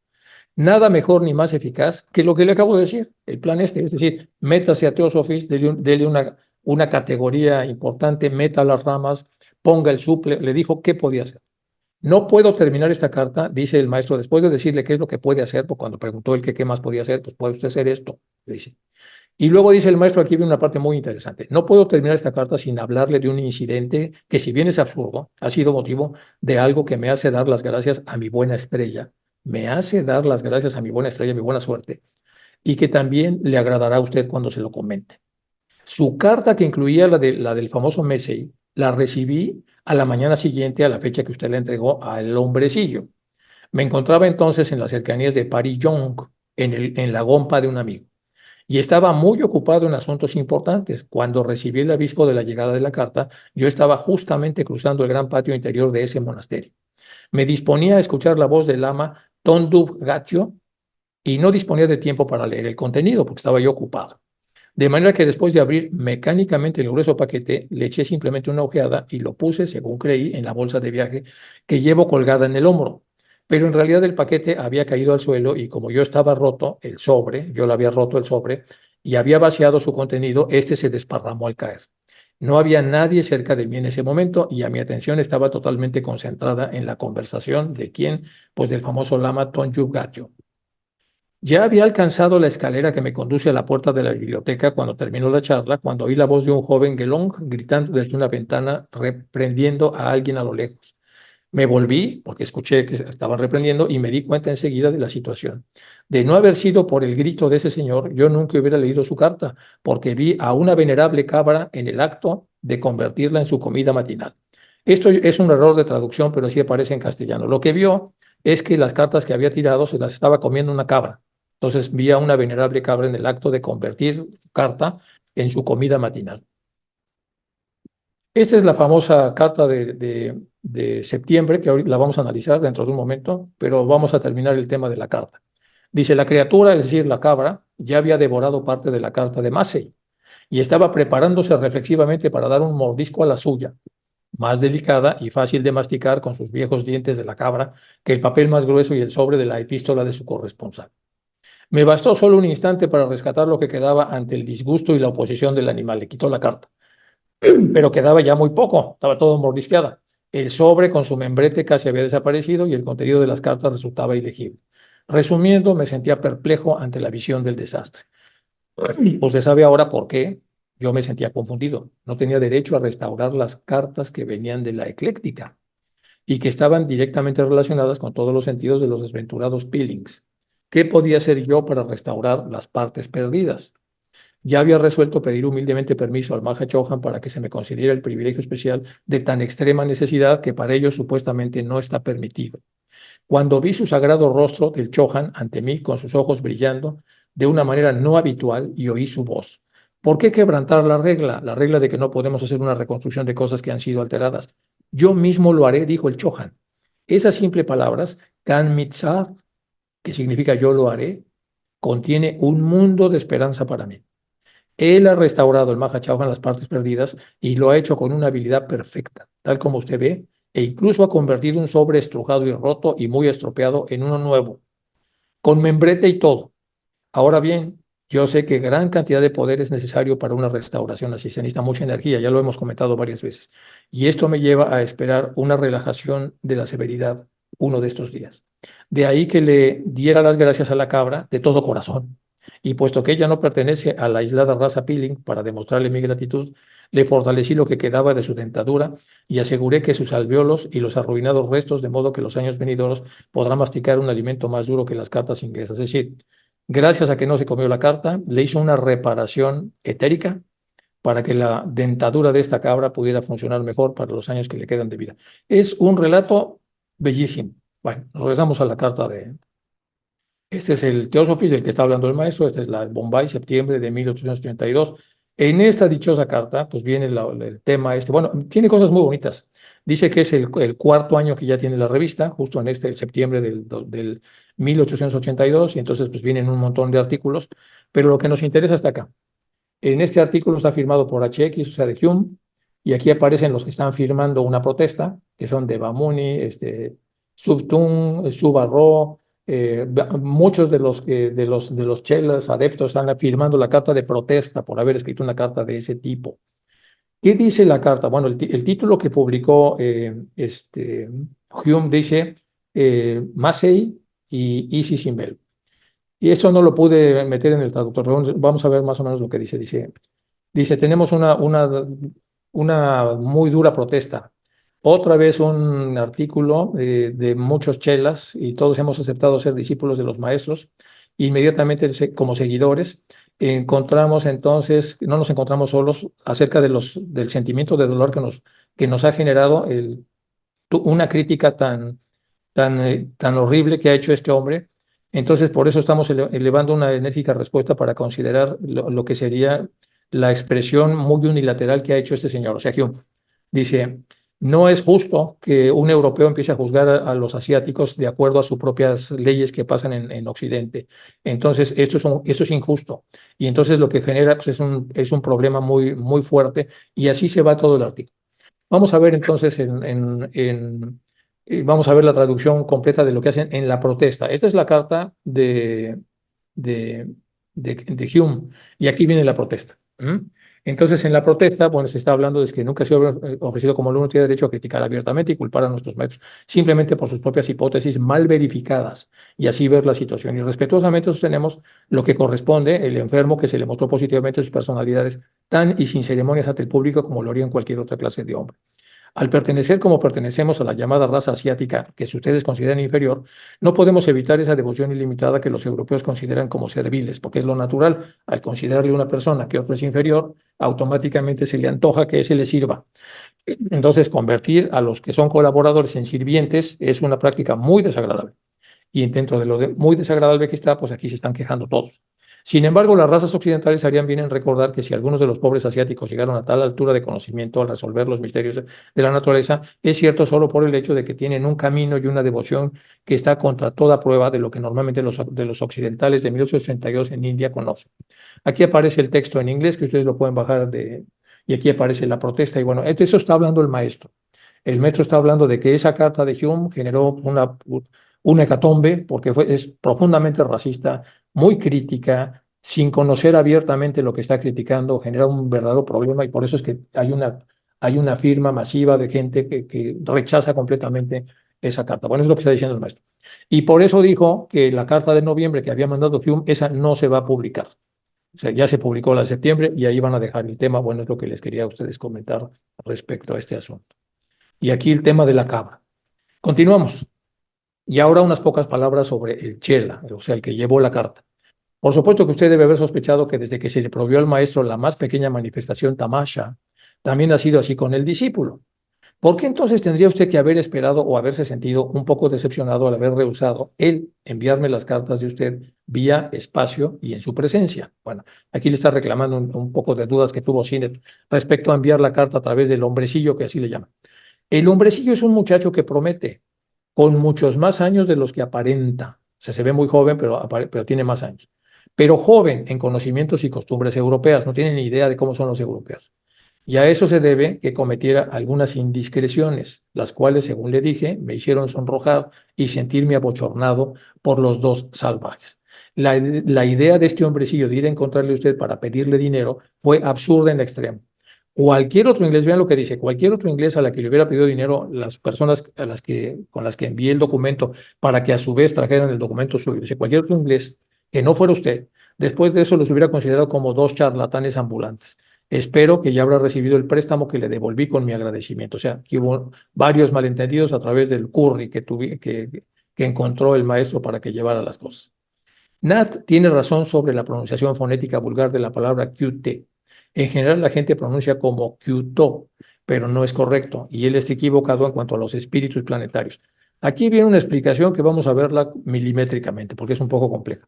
Nada mejor ni más eficaz que lo que le acabo de decir, el plan este, es decir, métase a Theosophist, dele una categoría importante, meta las ramas, ponga el suple, le dijo qué podía hacer. No puedo terminar esta carta, dice el maestro, después de decirle qué es lo que puede hacer, pues cuando preguntó el que qué más podía hacer, pues puede usted hacer esto, le dice. Y luego dice el maestro, aquí viene una parte muy interesante, no puedo terminar esta carta sin hablarle de un incidente que, si bien es absurdo, ha sido motivo de algo que me hace dar las gracias a mi buena estrella, me hace dar las gracias a mi buena estrella, a mi buena suerte, y que también le agradará a usted cuando se lo comente. Su carta, que incluía la del famoso Mesey, la recibí a la mañana siguiente a la fecha que usted le entregó al hombrecillo. Me encontraba entonces en las cercanías de Paris Young, en la gompa de un amigo, y estaba muy ocupado en asuntos importantes. Cuando recibí el aviso de la llegada de la carta, yo estaba justamente cruzando el gran patio interior de ese monasterio. Me disponía a escuchar la voz del lama Tondub Gaccio y no disponía de tiempo para leer el contenido porque estaba yo ocupado. De manera que después de abrir mecánicamente el grueso paquete, le eché simplemente una ojeada y lo puse, según creí, en la bolsa de viaje que llevo colgada en el hombro. Pero en realidad el paquete había caído al suelo y, como yo estaba roto el sobre, yo lo había roto el sobre y había vaciado su contenido, este se desparramó al caer. No había nadie cerca de mí en ese momento y a mi atención estaba totalmente concentrada en la conversación de quién, pues del famoso lama Tonju Gaccio. Ya había alcanzado la escalera que me conduce a la puerta de la biblioteca cuando terminó la charla, cuando oí la voz de un joven Gelong gritando desde una ventana, reprendiendo a alguien a lo lejos. Me volví, porque escuché que estaban reprendiendo, y me di cuenta enseguida de la situación. De no haber sido por el grito de ese señor, yo nunca hubiera leído su carta, porque vi a una venerable cabra en el acto de convertirla en su comida matinal. Esto es un error de traducción, pero sí aparece en castellano. Lo que vio es que las cartas que había tirado se las estaba comiendo una cabra. Entonces vi a una venerable cabra en el acto de convertir su carta en su comida matinal. Esta es la famosa carta de septiembre, que ahorita la vamos a analizar dentro de un momento, pero vamos a terminar el tema de la carta. Dice, la criatura, es decir, la cabra, ya había devorado parte de la carta de Massey y estaba preparándose reflexivamente para dar un mordisco a la suya, más delicada y fácil de masticar con sus viejos dientes de la cabra que el papel más grueso y el sobre de la epístola de su corresponsal. Me bastó solo un instante para rescatar lo que quedaba ante el disgusto y la oposición del animal. Le quitó la carta, pero quedaba ya muy poco, estaba todo mordisqueada. El sobre con su membrete casi había desaparecido y el contenido de las cartas resultaba ilegible. Resumiendo, me sentía perplejo ante la visión del desastre. Usted sabe ahora por qué yo me sentía confundido. No tenía derecho a restaurar las cartas que venían de la ecléctica y que estaban directamente relacionadas con todos los sentidos de los desventurados Pillings. ¿Qué podía hacer yo para restaurar las partes perdidas? Ya había resuelto pedir humildemente permiso al Maha Chohan para que se me concediera el privilegio especial de tan extrema necesidad que para ellos supuestamente no está permitido. Cuando vi su sagrado rostro del Chohan ante mí con sus ojos brillando de una manera no habitual y oí su voz. ¿Por qué quebrantar la regla? La regla de que no podemos hacer una reconstrucción de cosas que han sido alteradas. Yo mismo lo haré, dijo el Chohan. Esas simples palabras, Kan Mitzah, que significa yo lo haré, contiene un mundo de esperanza para mí. Él ha restaurado el Maha Chohan las partes perdidas y lo ha hecho con una habilidad perfecta, tal como usted ve, e incluso ha convertido un sobre estrujado y roto y muy estropeado en uno nuevo, con membrete y todo. Ahora bien, yo sé que gran cantidad de poder es necesario para una restauración así. Se necesita mucha energía, ya lo hemos comentado varias veces. Y esto me lleva a esperar una relajación de la severidad uno de estos días. De ahí que le diera las gracias a la cabra de todo corazón. Y puesto que ella no pertenece a la aislada raza Peeling, para demostrarle mi gratitud, le fortalecí lo que quedaba de su dentadura y aseguré que sus alvéolos y los arruinados restos, de modo que los años venideros podrá masticar un alimento más duro que las cartas inglesas. Es decir, gracias a que no se comió la carta, le hizo una reparación etérica para que la dentadura de esta cabra pudiera funcionar mejor para los años que le quedan de vida. Es un relato bellísimo. Bueno, regresamos a la carta de... Este es el Theosophy del que está hablando el maestro, esta es la Bombay, septiembre de 1832. En esta dichosa carta, pues viene el tema este, bueno, tiene cosas muy bonitas. Dice que es el cuarto año que ya tiene la revista, justo en el septiembre del 1882, y entonces pues vienen un montón de artículos, pero lo que nos interesa está acá. En este artículo está firmado por HX, o sea, de Hume, y aquí aparecen los que están firmando una protesta, que son de Bamuni, Subtun, Subarro, muchos de los chelas adeptos están firmando la carta de protesta por haber escrito una carta de ese tipo. ¿Qué dice la carta? Bueno, el título que publicó Hume dice Massey y Easy Simbel. Y eso no lo pude meter en el traductor. Vamos a ver más o menos lo que dice. Dice, tenemos una muy dura protesta. Otra vez un artículo de muchos chelas y todos hemos aceptado ser discípulos de los maestros. Inmediatamente como seguidores encontramos entonces, no nos encontramos solos acerca del sentimiento de dolor que nos ha generado una crítica tan horrible que ha hecho este hombre. Entonces, por eso estamos elevando una enérgica respuesta para considerar lo que sería la expresión muy unilateral que ha hecho este señor. O sea, Hume dice, no es justo que un europeo empiece a juzgar a los asiáticos de acuerdo a sus propias leyes que pasan en Occidente. Entonces, esto es injusto. Y entonces lo que genera pues, es un problema muy, muy fuerte y así se va todo el artículo. Vamos a ver entonces vamos a ver la traducción completa de lo que hacen en la protesta. Esta es la carta de Hume y aquí viene la protesta. Entonces, en la protesta, bueno, se está hablando de que nunca se ha ofrecido como alumno tiene derecho a criticar abiertamente y culpar a nuestros maestros, simplemente por sus propias hipótesis mal verificadas y así ver la situación. Y respetuosamente sostenemos lo que corresponde el enfermo que se le mostró positivamente sus personalidades tan y sin ceremonias ante el público como lo haría en cualquier otra clase de hombre. Al pertenecer como pertenecemos a la llamada raza asiática, que si ustedes consideran inferior, no podemos evitar esa devoción ilimitada que los europeos consideran como serviles, porque es lo natural. Al considerarle una persona que otro es inferior, automáticamente se le antoja que ese le sirva. Entonces, convertir a los que son colaboradores en sirvientes es una práctica muy desagradable. Y dentro de lo muy desagradable que está, pues aquí se están quejando todos. Sin embargo, las razas occidentales harían bien en recordar que si algunos de los pobres asiáticos llegaron a tal altura de conocimiento al resolver los misterios de la naturaleza, es cierto solo por el hecho de que tienen un camino y una devoción que está contra toda prueba de lo que normalmente de los occidentales de 1882 en India conocen. Aquí aparece el texto en inglés, que ustedes lo pueden bajar y aquí aparece la protesta. Y bueno, eso está hablando el maestro. El maestro está hablando de que esa carta de Hume generó una hecatombe porque es profundamente racista, muy crítica, sin conocer abiertamente lo que está criticando, genera un verdadero problema y por eso es que hay una firma masiva de gente que rechaza completamente esa carta. Bueno, es lo que está diciendo el maestro. Y por eso dijo que la carta de noviembre que había mandado Hume, esa no se va a publicar. O sea, ya se publicó la de septiembre y ahí van a dejar el tema. Bueno, es lo que les quería a ustedes comentar respecto a este asunto. Y aquí el tema de la cabra. Continuamos. Y ahora unas pocas palabras sobre el chela, o sea, el que llevó la carta. Por supuesto que usted debe haber sospechado que desde que se le prohibió al maestro la más pequeña manifestación tamasha, también ha sido así con el discípulo. ¿Por qué entonces tendría usted que haber esperado o haberse sentido un poco decepcionado al haber rehusado él enviarme las cartas de usted vía espacio y en su presencia? Bueno, aquí le está reclamando un poco de dudas que tuvo Sinet respecto a enviar la carta a través del hombrecillo, que así le llaman. El hombrecillo es un muchacho que promete, con muchos más años de los que aparenta. O sea, se ve muy joven, pero tiene más años. Pero joven en conocimientos y costumbres europeas, no tiene ni idea de cómo son los europeos. Y a eso se debe que cometiera algunas indiscreciones, las cuales, según le dije, me hicieron sonrojar y sentirme abochornado por los dos salvajes. La idea de este hombrecillo de ir a encontrarle a usted para pedirle dinero fue absurda en extremo. Cualquier otro inglés, vean lo que dice, cualquier otro inglés a la que le hubiera pedido dinero, las personas con las que envié el documento para que a su vez trajeran el documento suyo, dice, cualquier otro inglés que no fuera usted, después de eso los hubiera considerado como dos charlatanes ambulantes. Espero que ya habrá recibido el préstamo que le devolví con mi agradecimiento. O sea, que hubo varios malentendidos a través del curry que encontró el maestro para que llevara las cosas. Nat tiene razón sobre la pronunciación fonética vulgar de la palabra QT. En general la gente pronuncia como QTO, pero no es correcto y él está equivocado en cuanto a los espíritus planetarios. Aquí viene una explicación que vamos a verla milimétricamente porque es un poco compleja.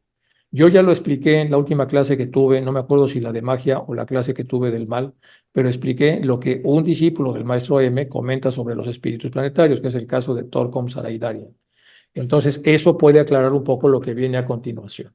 Yo ya lo expliqué en la última clase que tuve, no me acuerdo si la de magia o la clase que tuve del mal, pero expliqué lo que un discípulo del maestro M comenta sobre los espíritus planetarios, que es el caso de Torkom Saraidarian. Entonces, eso puede aclarar un poco lo que viene a continuación.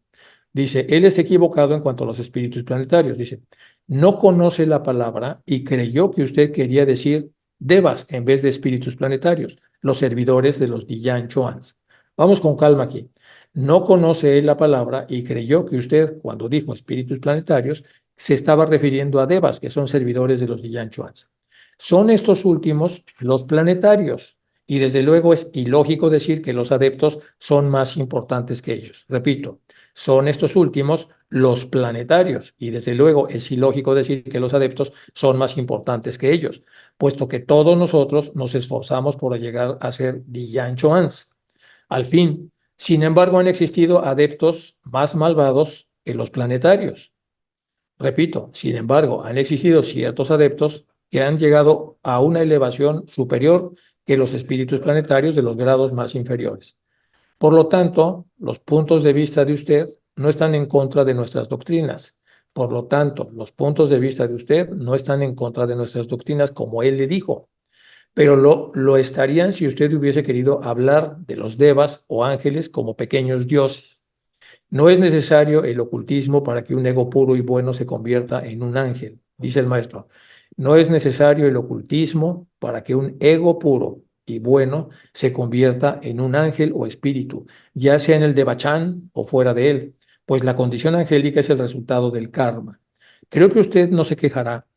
Dice, él está equivocado en cuanto a los espíritus planetarios. Dice, no conoce la palabra y creyó que usted quería decir devas en vez de espíritus planetarios, los servidores de los Diyan Choans. Vamos con calma aquí. No conoce él la palabra y creyó que usted, cuando dijo espíritus planetarios, se estaba refiriendo a devas, que son servidores de los Diyan Choans. Son estos últimos los planetarios. Y desde luego es ilógico decir que los adeptos son más importantes que ellos. Repito, son estos últimos los planetarios y desde luego es ilógico decir que los adeptos son más importantes que ellos, puesto que todos nosotros nos esforzamos por llegar a ser Diyan Choans. Al fin, sin embargo, han existido adeptos más malvados que los planetarios. Repito, sin embargo, han existido ciertos adeptos que han llegado a una elevación superior que los espíritus planetarios de los grados más inferiores. Por lo tanto, los puntos de vista de usted no están en contra de nuestras doctrinas. Por lo tanto, los puntos de vista de usted no están en contra de nuestras doctrinas, como él le dijo, pero lo estarían si usted hubiese querido hablar de los devas o ángeles como pequeños dioses. No es necesario el ocultismo para que un ego puro y bueno se convierta en un ángel, dice el maestro. No es necesario el ocultismo para que un ego puro y bueno se convierta en un ángel o espíritu, ya sea en el de Bachán o fuera de él, pues la condición angélica es el resultado del karma. Creo que usted no se quejará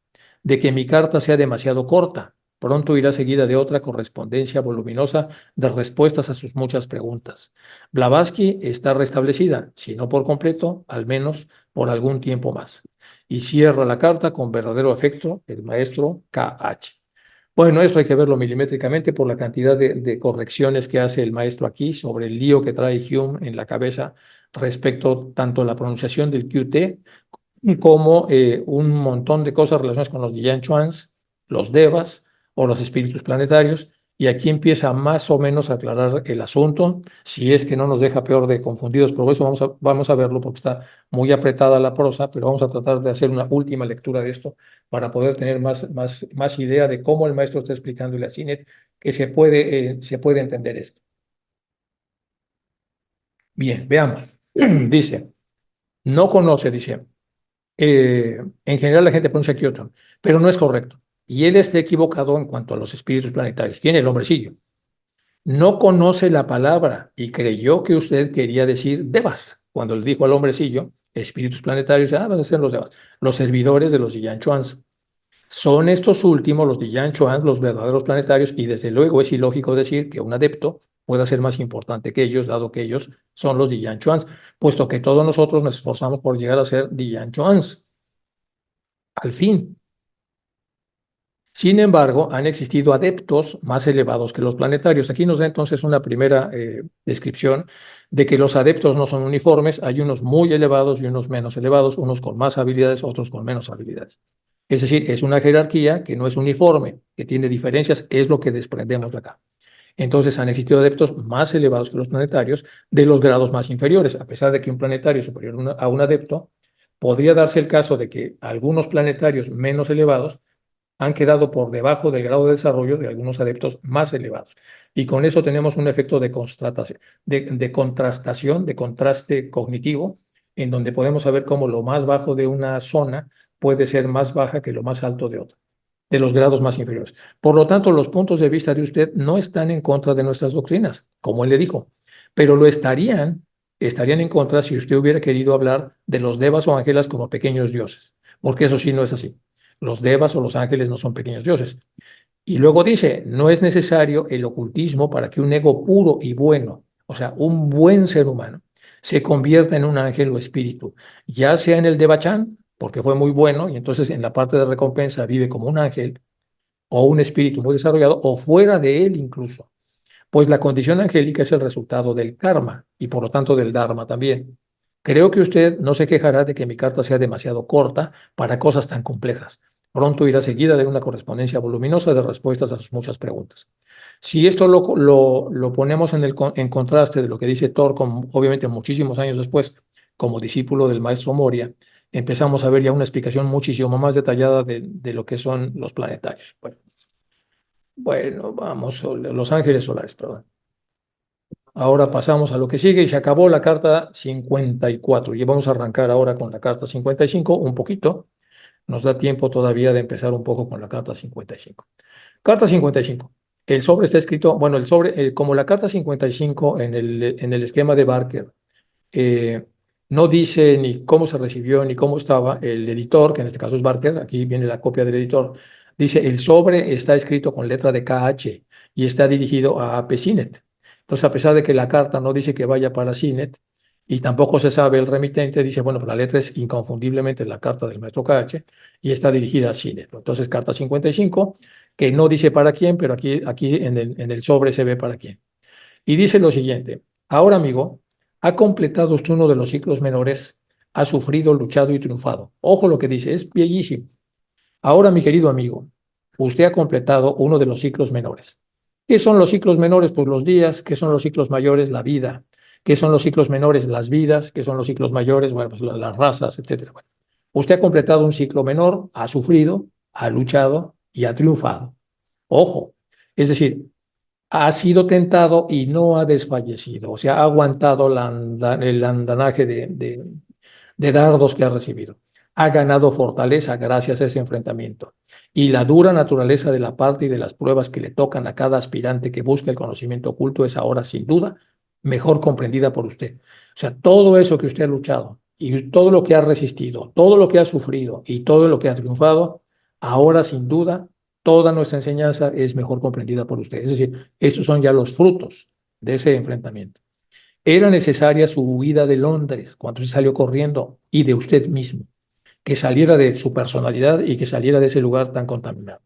de que mi carta sea demasiado corta. Pronto irá seguida de otra correspondencia voluminosa de respuestas a sus muchas preguntas. Blavatsky está restablecida, si no por completo, al menos por algún tiempo más. Y cierra la carta con verdadero afecto el maestro K.H. Bueno, eso hay que verlo milimétricamente por la cantidad de correcciones que hace el maestro aquí sobre el lío que trae Hume en la cabeza respecto tanto a la pronunciación del QT como un montón de cosas relacionadas con los Diyan Chuans, los Devas o los espíritus planetarios. Y aquí empieza más o menos a aclarar el asunto, si es que no nos deja peor de confundidos. Por eso vamos a verlo porque está muy apretada la prosa, pero vamos a tratar de hacer una última lectura de esto para poder tener más idea de cómo el maestro está explicando a Sinet que se puede entender esto. Bien, veamos. Dice, no conoce, dice. En general la gente pronuncia Kyoto, pero no es correcto. Y él está equivocado en cuanto a los espíritus planetarios. ¿Quién es el hombrecillo? No conoce la palabra y creyó que usted quería decir devas. Cuando le dijo al hombrecillo, espíritus planetarios, van a ser los devas, los servidores de los Diyan Chuans. Son estos últimos, los Diyan Chuans, los verdaderos planetarios, y desde luego es ilógico decir que un adepto pueda ser más importante que ellos, dado que ellos son los Diyan Chuans, puesto que todos nosotros nos esforzamos por llegar a ser Diyan Chuans. Al fin. Sin embargo, han existido adeptos más elevados que los planetarios. Aquí nos da entonces una primera descripción de que los adeptos no son uniformes, hay unos muy elevados y unos menos elevados, unos con más habilidades, otros con menos habilidades. Es decir, es una jerarquía que no es uniforme, que tiene diferencias, es lo que desprendemos de acá. Entonces han existido adeptos más elevados que los planetarios de los grados más inferiores, a pesar de que un planetario superior a un adepto, podría darse el caso de que algunos planetarios menos elevados han quedado por debajo del grado de desarrollo de algunos adeptos más elevados. Y con eso tenemos un efecto de contrastación, de contraste cognitivo, en donde podemos saber cómo lo más bajo de una zona puede ser más baja que lo más alto de otra, de los grados más inferiores. Por lo tanto, los puntos de vista de usted no están en contra de nuestras doctrinas, como él le dijo, pero lo estarían en contra si usted hubiera querido hablar de los devas o ángeles como pequeños dioses, porque eso sí no es así. Los devas o los ángeles no son pequeños dioses. Y luego dice, no es necesario el ocultismo para que un ego puro y bueno, o sea, un buen ser humano, se convierta en un ángel o espíritu, ya sea en el Devachan, porque fue muy bueno y entonces en la parte de recompensa vive como un ángel o un espíritu muy desarrollado, o fuera de él incluso, pues la condición angélica es el resultado del karma y por lo tanto del dharma también. Creo que usted no se quejará de que mi carta sea demasiado corta para cosas tan complejas. Pronto irá seguida de una correspondencia voluminosa de respuestas a sus muchas preguntas. Si esto lo ponemos en contraste de lo que dice Thor, obviamente muchísimos años después, como discípulo del maestro Moria, empezamos a ver ya una explicación muchísimo más detallada de lo que son los planetarios. Bueno, vamos, los ángeles solares, perdón. Ahora pasamos a lo que sigue y se acabó la carta 54. Y vamos a arrancar ahora con la carta 55 un poquito. Nos da tiempo todavía de empezar un poco con la carta 55. Carta 55. El sobre está escrito, bueno, el sobre, como la carta 55 en el esquema de Barker, eh, no dice ni cómo se recibió ni cómo estaba el editor, que en este caso es Barker, aquí viene la copia del editor, dice el sobre está escrito con letra de KH y está dirigido a PCINET. Entonces, a pesar de que la carta no dice que vaya para CINET y tampoco se sabe el remitente, dice, bueno, pues la letra es inconfundiblemente la carta del maestro KH y está dirigida a CINET. Entonces, carta 55, que no dice para quién, pero aquí en el sobre se ve para quién. Y dice lo siguiente, ahora amigo, ha completado usted uno de los ciclos menores, ha sufrido, luchado y triunfado. Ojo lo que dice, es bellísimo. Ahora, mi querido amigo, usted ha completado uno de los ciclos menores. ¿Qué son los ciclos menores? Pues los días. ¿Qué son los ciclos mayores? La vida. ¿Qué son los ciclos menores? Las vidas. ¿Qué son los ciclos mayores? Bueno, pues las razas, etcétera. Bueno, usted ha completado un ciclo menor, ha sufrido, ha luchado y ha triunfado. Ojo, es decir, ha sido tentado y no ha desfallecido, o sea, ha aguantado el andanaje de dardos que ha recibido. Ha ganado fortaleza gracias a ese enfrentamiento. Y la dura naturaleza de la parte y de las pruebas que le tocan a cada aspirante que busca el conocimiento oculto es ahora, sin duda, mejor comprendida por usted. O sea, todo eso que usted ha luchado y todo lo que ha resistido, todo lo que ha sufrido y todo lo que ha triunfado, ahora, sin duda, toda nuestra enseñanza es mejor comprendida por usted. Es decir, estos son ya los frutos de ese enfrentamiento. Era necesaria su huida de Londres cuando se salió corriendo y de usted mismo, que saliera de su personalidad y que saliera de ese lugar tan contaminado.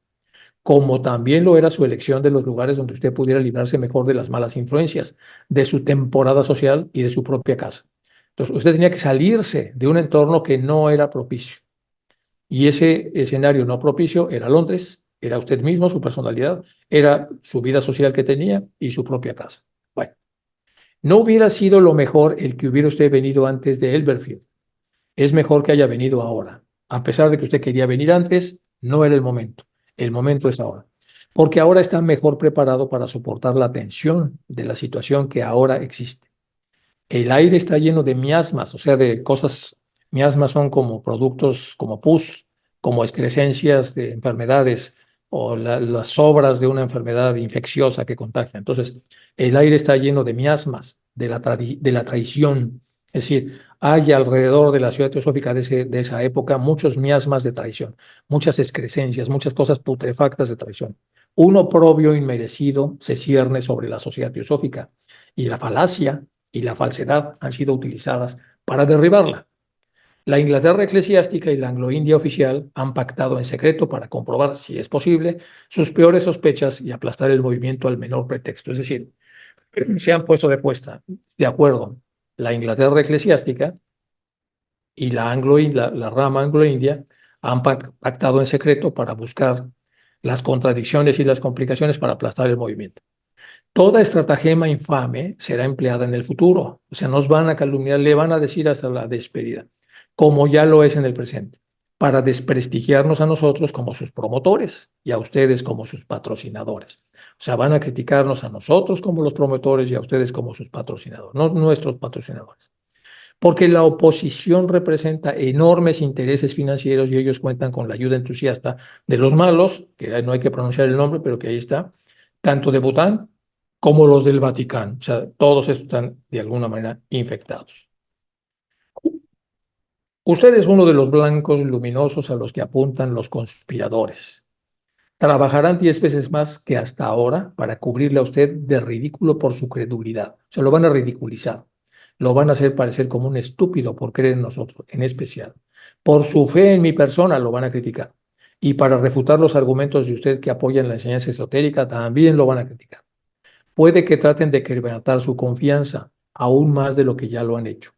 como también lo era su elección de los lugares donde usted pudiera librarse mejor de las malas influencias, de su temporada social y de su propia casa. Entonces, usted tenía que salirse de un entorno que no era propicio. Y ese escenario no propicio era Londres, era usted mismo, su personalidad, era su vida social que tenía y su propia casa. Bueno, no hubiera sido lo mejor el que hubiera usted venido antes de Elberfeld. Es mejor que haya venido ahora. A pesar de que usted quería venir antes, no era el momento. El momento es ahora. Porque ahora está mejor preparado para soportar la tensión de la situación que ahora existe. El aire está lleno de miasmas, o sea, de cosas. Miasmas son como productos, como pus, como excrescencias de enfermedades o las sobras de una enfermedad infecciosa que contagia. Entonces, el aire está lleno de miasmas de la traición. Es decir, hay alrededor de la ciudad teosófica de esa época muchos miasmas de traición, muchas excrescencias, muchas cosas putrefactas de traición. Un oprobio inmerecido se cierne sobre la sociedad teosófica y la falacia y la falsedad han sido utilizadas para derribarla. La Inglaterra eclesiástica y la anglo-india oficial han pactado en secreto para comprobar, si es posible, sus peores sospechas y aplastar el movimiento al menor pretexto. Es decir, se han puesto de acuerdo la Inglaterra eclesiástica y la rama anglo-india han pactado en secreto para buscar las contradicciones y las complicaciones para aplastar el movimiento. Toda estratagema infame será empleada en el futuro. O sea, nos van a calumniar, le van a decir hasta la despedida, como ya lo es en el presente, para desprestigiarnos a nosotros como sus promotores y a ustedes como sus patrocinadores. O sea, van a criticarnos a nosotros como los promotores y a ustedes como sus patrocinadores, no nuestros patrocinadores. Porque la oposición representa enormes intereses financieros y ellos cuentan con la ayuda entusiasta de los malos, que no hay que pronunciar el nombre, pero que ahí está, tanto de Bután como los del Vaticano. O sea, todos estos están de alguna manera infectados. Usted es uno de los blancos luminosos a los que apuntan los conspiradores. Trabajarán 10 veces más que hasta ahora para cubrirle a usted de ridículo por su credulidad. O sea, lo van a ridiculizar. Lo van a hacer parecer como un estúpido por creer en nosotros, en especial. Por su fe en mi persona lo van a criticar. Y para refutar los argumentos de usted que apoyan la enseñanza esotérica, también lo van a criticar. Puede que traten de quebrantar su confianza, aún más de lo que ya lo han hecho,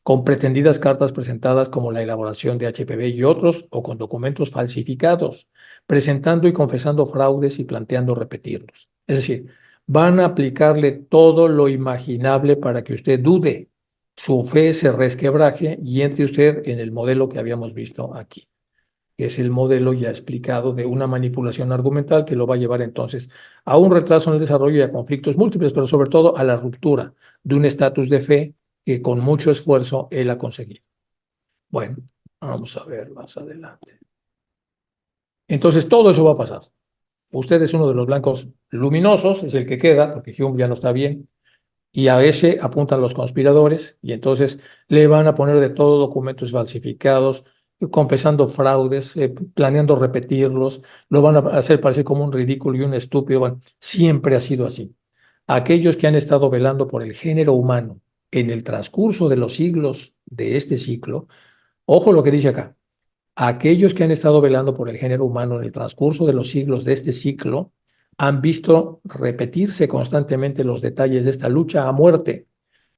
con pretendidas cartas presentadas como la elaboración de HPV y otros, o con documentos falsificados, presentando y confesando fraudes y planteando repetirlos. Es decir, van a aplicarle todo lo imaginable para que usted dude, su fe se resquebraje y entre usted en el modelo que habíamos visto aquí, que es el modelo ya explicado de una manipulación argumental que lo va a llevar entonces a un retraso en el desarrollo y a conflictos múltiples, pero sobre todo a la ruptura de un estatus de fe que con mucho esfuerzo él ha conseguido. Bueno, vamos a ver más adelante. Entonces todo eso va a pasar. Usted es uno de los blancos luminosos, es el que queda, porque Hume ya no está bien, y a ese apuntan los conspiradores y entonces le van a poner de todo documentos falsificados, confesando fraudes, planeando repetirlos, lo van a hacer parecer como un ridículo y un estúpido. Bueno, siempre ha sido así. Aquellos que han estado velando por el género humano en el transcurso de los siglos de este ciclo, ojo lo que dice acá, aquellos que han estado velando por el género humano en el transcurso de los siglos de este ciclo han visto repetirse constantemente los detalles de esta lucha a muerte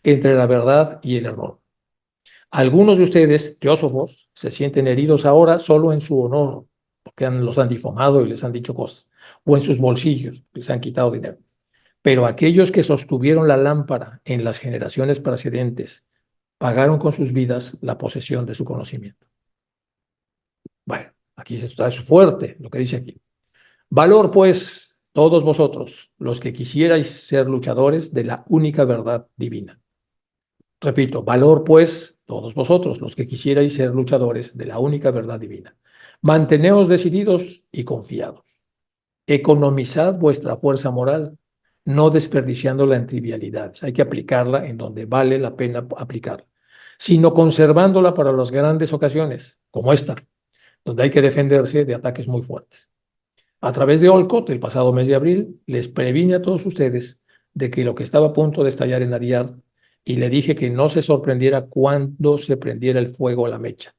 entre la verdad y el error. Algunos de ustedes, teósofos, se sienten heridos ahora solo en su honor, porque los han difamado y les han dicho cosas, o en sus bolsillos, les han quitado dinero. Pero aquellos que sostuvieron la lámpara en las generaciones precedentes pagaron con sus vidas la posesión de su conocimiento. Bueno, aquí está, es fuerte lo que dice aquí. Valor, pues, todos vosotros, los que quisierais ser luchadores de la única verdad divina. Repito, valor, pues, todos vosotros, los que quisierais ser luchadores de la única verdad divina. Manteneos decididos y confiados. Economizad vuestra fuerza moral, no desperdiciándola en trivialidades. Hay que aplicarla en donde vale la pena aplicarla, sino conservándola para las grandes ocasiones, como esta, donde hay que defenderse de ataques muy fuertes. A través de Olcott, el pasado mes de abril, les previne a todos ustedes de que lo que estaba a punto de estallar en Ariar, y le dije que no se sorprendiera cuando se prendiera el fuego a la mecha.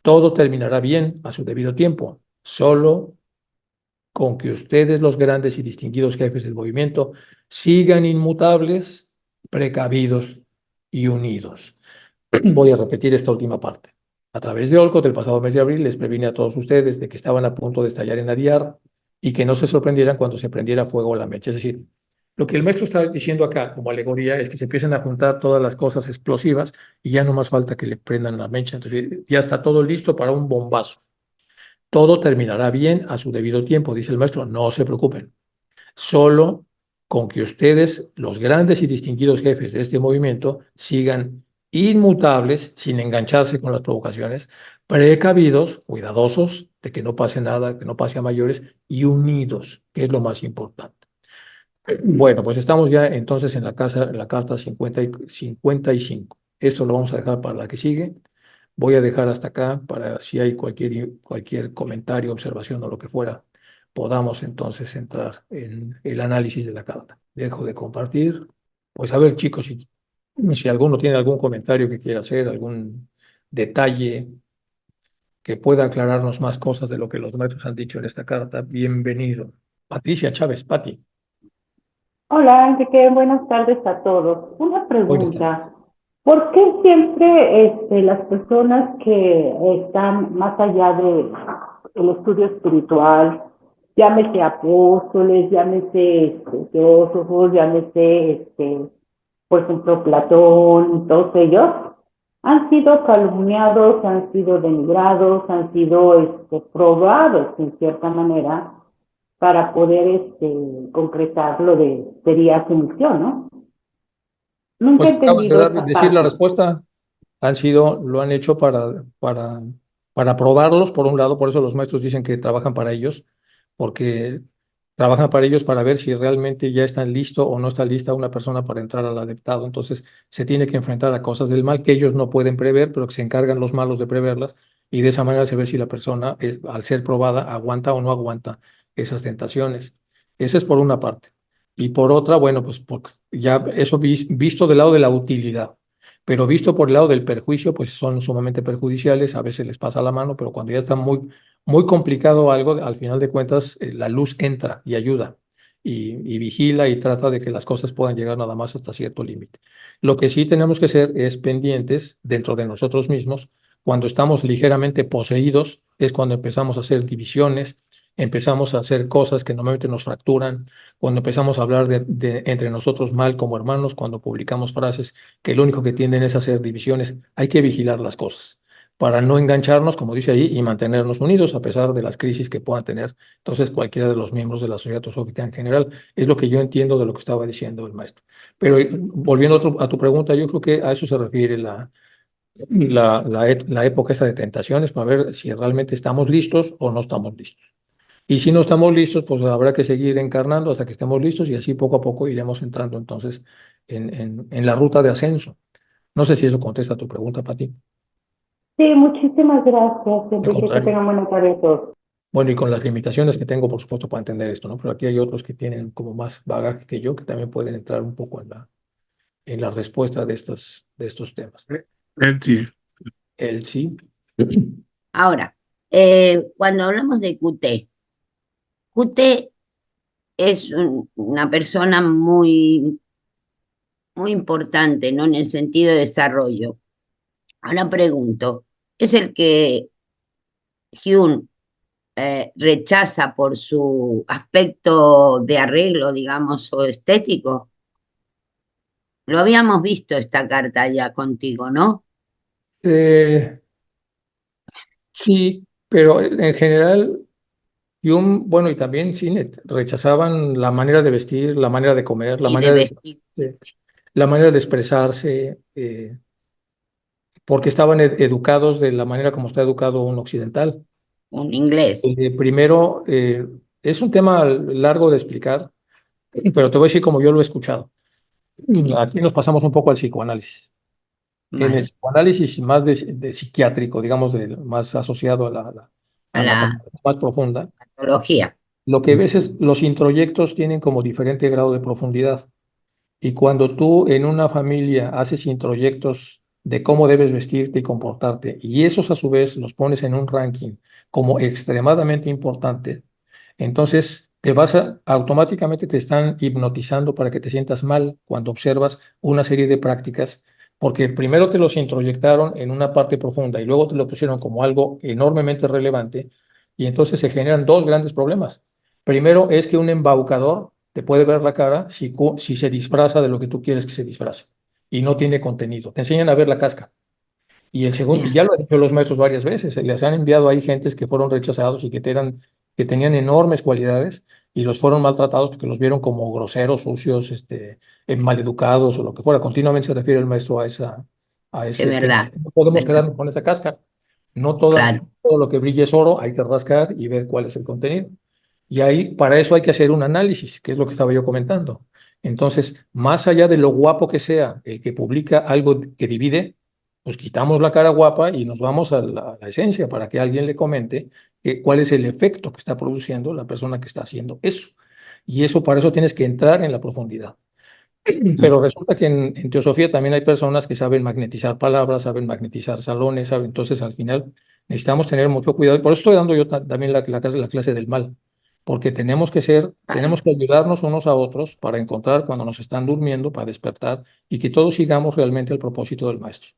Todo terminará bien a su debido tiempo, solo con que ustedes, los grandes y distinguidos jefes del movimiento, sigan inmutables, precavidos y unidos. Voy a repetir esta última parte. A través de Olcott, el pasado mes de abril, les previne a todos ustedes de que estaban a punto de estallar en la DIAR y que no se sorprendieran cuando se prendiera fuego la mecha. Es decir, lo que el maestro está diciendo acá como alegoría es que se empiezan a juntar todas las cosas explosivas y ya no más falta que le prendan la mecha. Entonces ya está todo listo para un bombazo. Todo terminará bien a su debido tiempo, dice el maestro. No se preocupen. Solo con que ustedes, los grandes y distinguidos jefes de este movimiento, sigan inmutables, sin engancharse con las provocaciones, precavidos, cuidadosos de que no pase nada, que no pase a mayores, y unidos, que es lo más importante. Bueno, pues estamos ya entonces en la carta 55. Esto lo vamos a dejar para la que sigue. Voy a dejar hasta acá para si hay cualquier comentario, observación o lo que fuera, podamos entonces entrar en el análisis de la carta. Dejo de compartir. Pues a ver, chicos, si alguno tiene algún comentario que quiera hacer, algún detalle que pueda aclararnos más cosas de lo que los maestros han dicho en esta carta, bienvenido. Patricia Chávez, Pati, Hola, Enrique, buenas tardes a todos. Una buenas tardes. pregunta. ¿Por qué siempre las personas que están más allá de el estudio espiritual, llámese apóstoles, llámese filósofos, llámese, por ejemplo, Platón, todos ellos, han sido calumniados, han sido denigrados, han sido probados en cierta manera para poder concretar lo de sería su misión, ¿no? Nunca he Pues acabas de entendido esta decir la parte. respuesta. Lo han hecho para probarlos, por un lado, por eso los maestros dicen que trabajan para ellos, porque trabajan para ellos para ver si realmente ya está listo o no está lista una persona para entrar al adeptado. Entonces, se tiene que enfrentar a cosas del mal que ellos no pueden prever, pero que se encargan los malos de preverlas, y de esa manera se ve si la persona, al ser probada, aguanta o no aguanta esas tentaciones. Esa es por una parte. Y por otra, bueno, pues ya eso visto del lado de la utilidad. Pero visto por el lado del perjuicio, pues son sumamente perjudiciales, a veces les pasa la mano, pero cuando ya está muy complicado algo, al final de cuentas, la luz entra y ayuda y vigila y trata de que las cosas puedan llegar nada más hasta cierto límite. Lo que sí tenemos que ser es pendientes dentro de nosotros mismos. Cuando estamos ligeramente poseídos, es cuando empezamos a hacer divisiones, empezamos a hacer cosas que normalmente nos fracturan, cuando empezamos a hablar entre nosotros mal como hermanos, cuando publicamos frases que lo único que tienden es a hacer divisiones. Hay que vigilar las cosas para no engancharnos, como dice ahí, y mantenernos unidos a pesar de las crisis que puedan tener entonces cualquiera de los miembros de la sociedad teosófica en general. Es lo que yo entiendo de lo que estaba diciendo el maestro. Pero volviendo a tu pregunta, yo creo que a eso se refiere la época esta de tentaciones, para ver si realmente estamos listos o no estamos listos. Y si no estamos listos, pues habrá que seguir encarnando hasta que estemos listos y así poco a poco iremos entrando entonces en la ruta de ascenso. No sé si eso contesta tu pregunta, Pati. Sí, muchísimas gracias, Al Enrique, que contrario. tengan buena tarde a todos. Bueno, y con las limitaciones que tengo, por supuesto, para entender esto, ¿no? Pero aquí hay otros que tienen como más bagaje que yo, que también pueden entrar un poco en la respuesta de estos temas. Elti, El sí. Ahora, cuando hablamos de QT, QT es una persona muy importante, ¿no? En el sentido de desarrollo. Ahora pregunto, ¿es el que Hume rechaza por su aspecto de arreglo, digamos, o estético? Lo habíamos visto esta carta ya contigo, ¿no? Eh, sí, pero en general, bueno, y también Sinet, rechazaban la manera de vestir, la manera de comer, Y de vestir de- la manera de expresarse, porque estaban educados de la manera como está educado un occidental. un inglés. Primero, es un tema largo de explicar, pero te voy a decir como yo lo he escuchado. Sí, Aquí nos pasamos un poco al psicoanálisis. En el vale. psicoanálisis más de psiquiátrico, digamos, más asociado A a la la patología más profunda, patología. lo que ves es los introyectos tienen como diferente grado de profundidad. Y cuando tú en una familia haces introyectos de cómo debes vestirte y comportarte, y esos a su vez los pones en un ranking como extremadamente importante, Entonces, automáticamente te están hipnotizando para que te sientas mal cuando observas una serie de prácticas, porque primero te los introyectaron en una parte profunda y luego te lo pusieron como algo enormemente relevante, y entonces se generan dos grandes problemas. Primero es que un embaucador te puede ver la cara si se disfraza de lo que tú quieres que se disfrace y no tiene contenido. Te enseñan a ver la cáscara. Y el segundo, y Bien, ya lo han dicho los maestros varias veces, se les han enviado ahí gentes que fueron rechazados y que tenían enormes cualidades y los fueron maltratados porque los vieron como groseros, sucios, maleducados o lo que fuera. Continuamente se refiere el maestro a es ese, que verdad, no podemos verdad, quedarnos con esa cáscara. No claro. todo lo que brille es oro, hay que rascar y ver cuál es el contenido. Y ahí, para eso hay que hacer un análisis, que es lo que estaba yo comentando. Entonces, más allá de lo guapo que sea el que publica algo que divide, pues quitamos la cara guapa y nos vamos a la esencia para que alguien le comente cuál es el efecto que está produciendo la persona que está haciendo eso. Y eso, para eso tienes que entrar en la profundidad. Mm. Pero resulta que en teosofía también hay personas que saben magnetizar palabras, saben magnetizar salones, saben. Entonces, al final, necesitamos tener mucho cuidado. Y por eso estoy dando yo también la clase del mal, porque tenemos Claro. que ayudarnos unos a otros para encontrar cuando nos están durmiendo, para despertar y que todos sigamos realmente el propósito del maestro.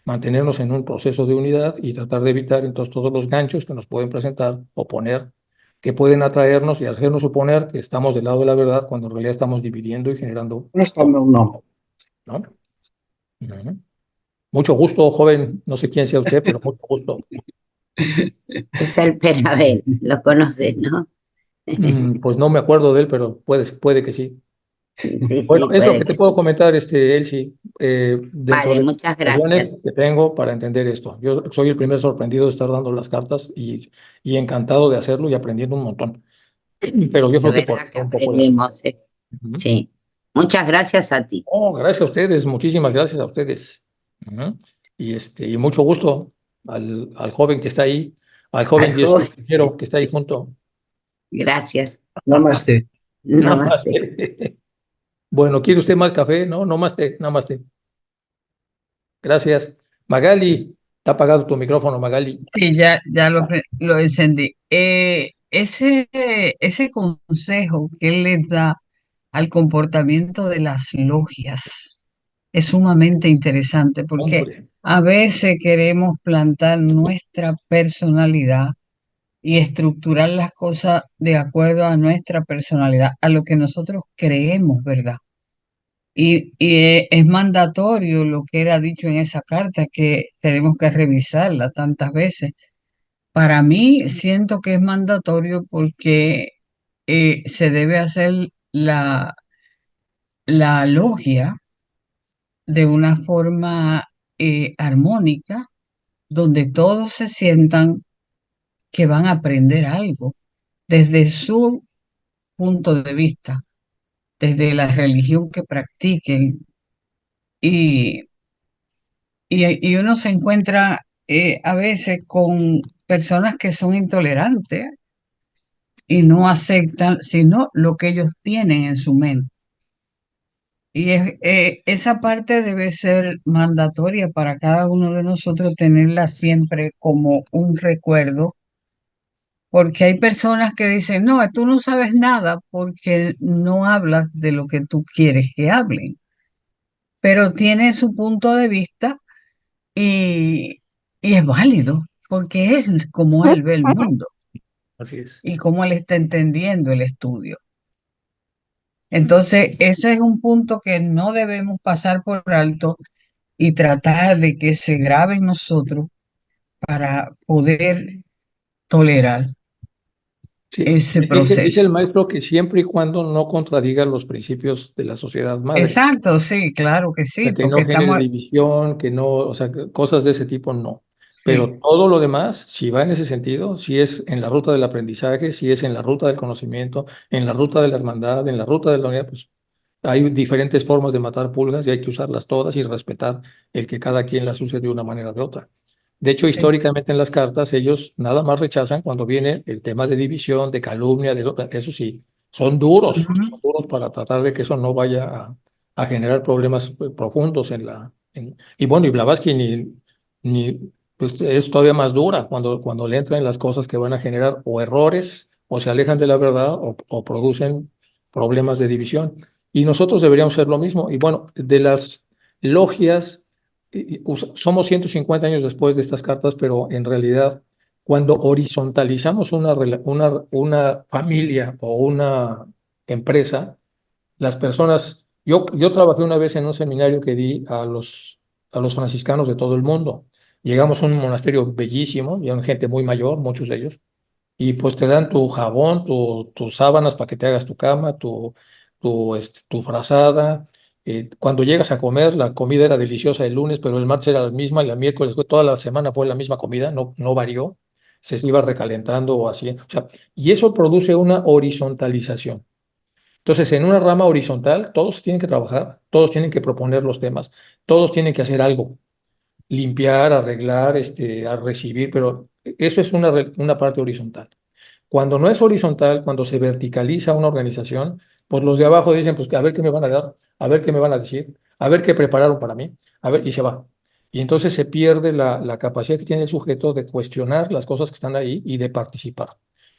Mantenernos en un proceso de unidad y tratar de evitar entonces todos los ganchos que nos pueden presentar o poner, que pueden atraernos y hacernos suponer que estamos del lado de la verdad cuando en realidad estamos dividiendo y generando, No está un nombre. ¿no? Ujú. Mucho gusto, joven. No sé quién sea usted, pero mucho gusto. Es el Perabel, lo conoces, ¿no? Pues no me acuerdo de él, pero puede que sí. Sí, Bueno, sí, es lo puede que te que. puedo comentar, Elsie, dentro Vale, de las muchas gracias. situaciones que tengo para entender esto. Yo soy el primer sorprendido de estar dando las cartas y encantado de hacerlo y aprendiendo un montón. Pero yo De creo que por verdad ahí que va un poco el asunto. aprendemos. Ujú. Sí. Muchas gracias a ti. Oh, gracias a ustedes, muchísimas gracias a ustedes. Ujú. Y mucho gusto al joven que está ahí, al joven Al Dios joven, que está ahí junto. gracias. Namaste. Namaste. Namaste. Bueno, ¿quiere usted más café? No, namaste, namaste. Gracias. Magali, está apagado tu micrófono, Magali. Sí, ya lo encendí. Ese consejo que él les da al comportamiento de las logias es sumamente interesante porque Hombre, a veces queremos plantar nuestra personalidad y estructurar las cosas de acuerdo a nuestra personalidad, a lo que nosotros creemos, ¿verdad? Y es mandatorio lo que era dicho en esa carta, que tenemos que revisarla tantas veces. Para mí siento que es mandatorio porque se debe hacer la logia de una forma armónica, donde todos se sientan que van a aprender algo desde su punto de vista, desde la religión que practiquen. Y, y uno se encuentra a veces con personas que son intolerantes y no aceptan sino lo que ellos tienen en su mente. Y esa parte debe ser mandatoria para cada uno de nosotros tenerla siempre como un recuerdo, porque hay personas que dicen, no, tú no sabes nada porque no hablas de lo que tú quieres que hablen, pero tiene su punto de vista y, y es válido, porque es como él ve el mundo así es. y cómo él está entendiendo el estudio. Entonces, ese es un punto que no debemos pasar por alto y tratar de que se grabe en nosotros para poder tolerar Sí, ese dice el proceso. maestro que siempre y cuando no contradiga los principios de la sociedad madre. Exacto, sí, claro que O sea, sí, que porque no genere estamos, división, que no, o sea, cosas de ese tipo no. Pero sí, todo lo demás, si va en ese sentido, si es en la ruta del aprendizaje, si es en la ruta del conocimiento, en la ruta de la hermandad, en la ruta de la unidad, pues hay diferentes formas de matar pulgas y hay que usarlas todas y respetar el que cada quien las use de una manera o de otra. De hecho, sí. históricamente en las cartas ellos nada más rechazan cuando viene el tema de división, de calumnia, eso sí, Ujú. son duros para tratar de que eso no vaya a generar problemas profundos y bueno, y Blavatsky pues es todavía más dura cuando le entran las cosas que van a generar o errores o se alejan de la verdad o producen problemas de división. Y nosotros deberíamos hacer lo mismo. Y bueno, de las logias, somos 150 años después de estas cartas, pero en realidad, cuando horizontalizamos una familia o una empresa, las personas, yo trabajé una vez en un seminario que di a los franciscanos de todo el mundo. Llegamos a un monasterio bellísimo, y eran gente muy mayor, muchos de ellos, y pues te dan tu jabón, tus sábanas para que te hagas tu cama, tu frazada. Cuando llegas a comer, la comida era deliciosa el lunes, pero el martes era la misma, y el miércoles, toda la semana fue la misma comida, no varió, se iba recalentando o así. O sea, y eso produce una horizontalización. Entonces, en una rama horizontal, todos tienen que trabajar, todos tienen que proponer los temas, todos tienen que hacer algo, limpiar, arreglar, a recibir, pero eso es una parte horizontal. Cuando no es horizontal, cuando se verticaliza una organización, pues los de abajo dicen, pues a ver qué me van a dar, a ver qué me van a decir, a ver qué prepararon para mí, a ver, y se va. Y entonces se pierde la capacidad que tiene el sujeto de cuestionar las cosas que están ahí y de participar.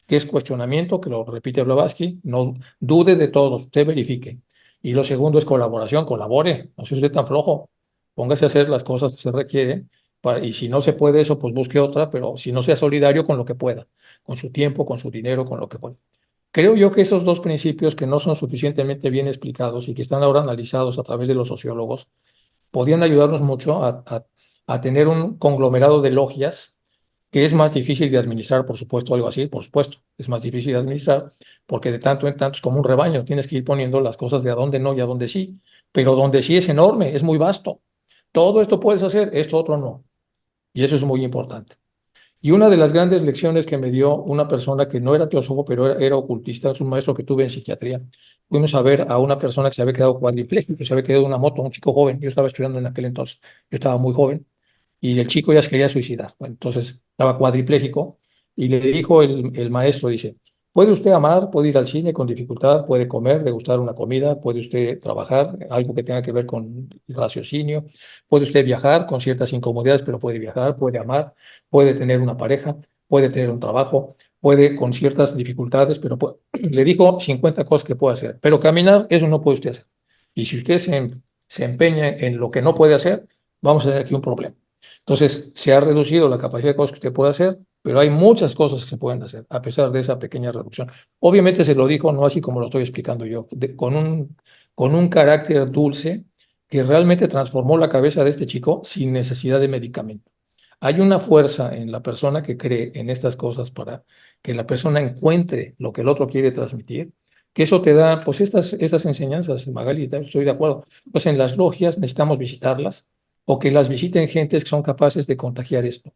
¿Qué es cuestionamiento? Que lo repite Blavatsky, no dude de todo, usted verifique. Y lo segundo es colaboración, colabore, no sea usted tan flojo, póngase a hacer las cosas que se requieren, y si no se puede eso, pues busque otra, pero si no sea solidario con lo que pueda, con su tiempo, con su dinero, con lo que pueda. Creo yo que esos dos principios que no son suficientemente bien explicados y que están ahora analizados a través de los sociólogos, podrían ayudarnos mucho a tener un conglomerado de logias que es más difícil de administrar, por supuesto, algo así, por supuesto, es más difícil de administrar porque de tanto en tanto es como un rebaño, tienes que ir poniendo las cosas de a dónde no y a dónde sí, pero donde sí es enorme, es muy vasto. Todo esto puedes hacer, esto otro no, y eso es muy importante. Y una de las grandes lecciones que me dio una persona que no era teósofo, pero era ocultista, es un maestro que tuve en psiquiatría. Fuimos a ver a una persona que se había quedado cuadripléjico, se había quedado en una moto, un chico joven. Yo estaba estudiando en aquel entonces, yo estaba muy joven, y el chico ya se quería suicidar. Bueno, entonces estaba cuadripléjico y le dijo el maestro, dice, puede usted amar, puede ir al cine con dificultad, puede comer, degustar una comida, puede usted trabajar, algo que tenga que ver con el raciocinio, puede usted viajar con ciertas incomodidades, pero puede viajar, puede amar, puede tener una pareja, puede tener un trabajo, puede con ciertas dificultades, pero le dijo 50 cosas que puede hacer, pero caminar, eso no puede usted hacer. Y si usted se empeña en lo que no puede hacer, vamos a tener aquí un problema. Entonces, se ha reducido la capacidad de cosas que usted puede hacer, pero hay muchas cosas que se pueden hacer a pesar de esa pequeña reducción. Obviamente se lo dijo, no así como lo estoy explicando yo, con un carácter dulce que realmente transformó la cabeza de este chico sin necesidad de medicamento. Hay una fuerza en la persona que cree en estas cosas para que la persona encuentre lo que el otro quiere transmitir, que eso te da, pues estas enseñanzas, Magalita, estoy de acuerdo. Pues en las logias necesitamos visitarlas o que las visiten gentes que son capaces de contagiar esto.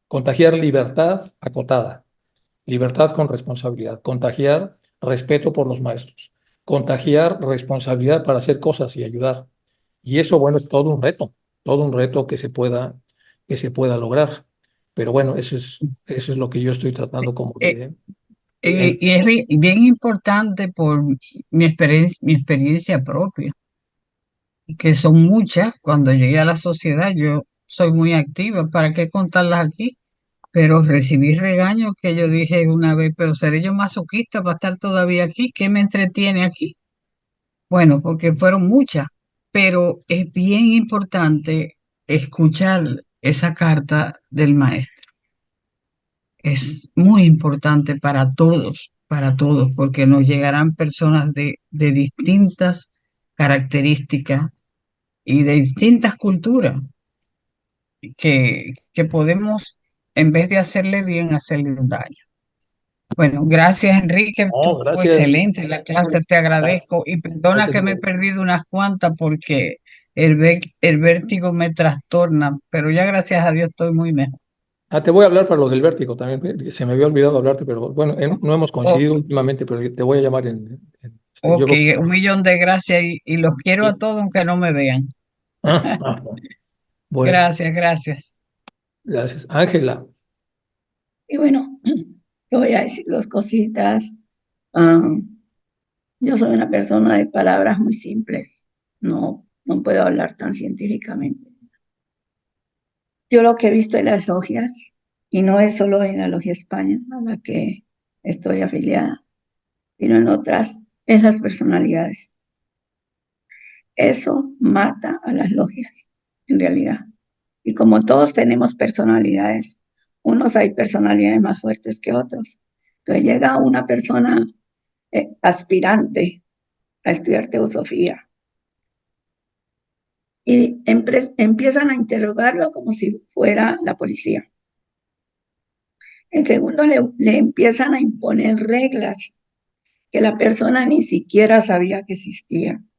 Contagiar libertad acotada, libertad con responsabilidad, contagiar respeto por los maestros, contagiar responsabilidad para hacer cosas y ayudar. Y eso, bueno, es todo un reto que se pueda lograr. Pero bueno, eso es lo que yo estoy tratando como Eh, de... y es bien importante por mi experiencia propia, que son muchas. Cuando llegué a la sociedad, yo soy muy activa, ¿para qué contarlas aquí? Pero recibí regaños que yo dije una vez, pero seré yo masoquista para estar todavía aquí, ¿qué me entretiene aquí? Bueno, porque fueron muchas, pero es bien importante escuchar esa carta del maestro. Es muy importante para todos, porque nos llegarán personas de distintas características y de distintas culturas que podemos, en vez de hacerle bien, hacerle un daño. Bueno, gracias Enrique, No, estuvo gracias. excelente la clase, te agradezco y perdona Gracias, que me he María. perdido unas cuantas porque el vértigo me trastorna, pero ya gracias a Dios estoy muy mejor. Te voy a hablar para lo del vértigo también. Se me había olvidado hablarte, pero bueno, no hemos O- coincidido últimamente, pero te voy a llamar yo ok, creo un millón de gracias y los quiero a que... todos aunque no me vean. Bueno, Gracias, gracias. gracias. Ángela, Y bueno, yo voy a decir dos cositas. Ah, yo soy una persona de palabras muy simples. No puedo hablar tan científicamente. Yo lo que he visto en las logias, y no es solo en la Logia España a la que estoy afiliada, sino en otras, es las personalidades. Eso mata a las logias, en realidad. Y como todos tenemos personalidades, unos hay personalidades más fuertes que otros. Entonces llega una persona aspirante a estudiar teosofía y empiezan a interrogarlo como si fuera la policía. En segundo, le empiezan a imponer reglas que la persona ni siquiera sabía que existían.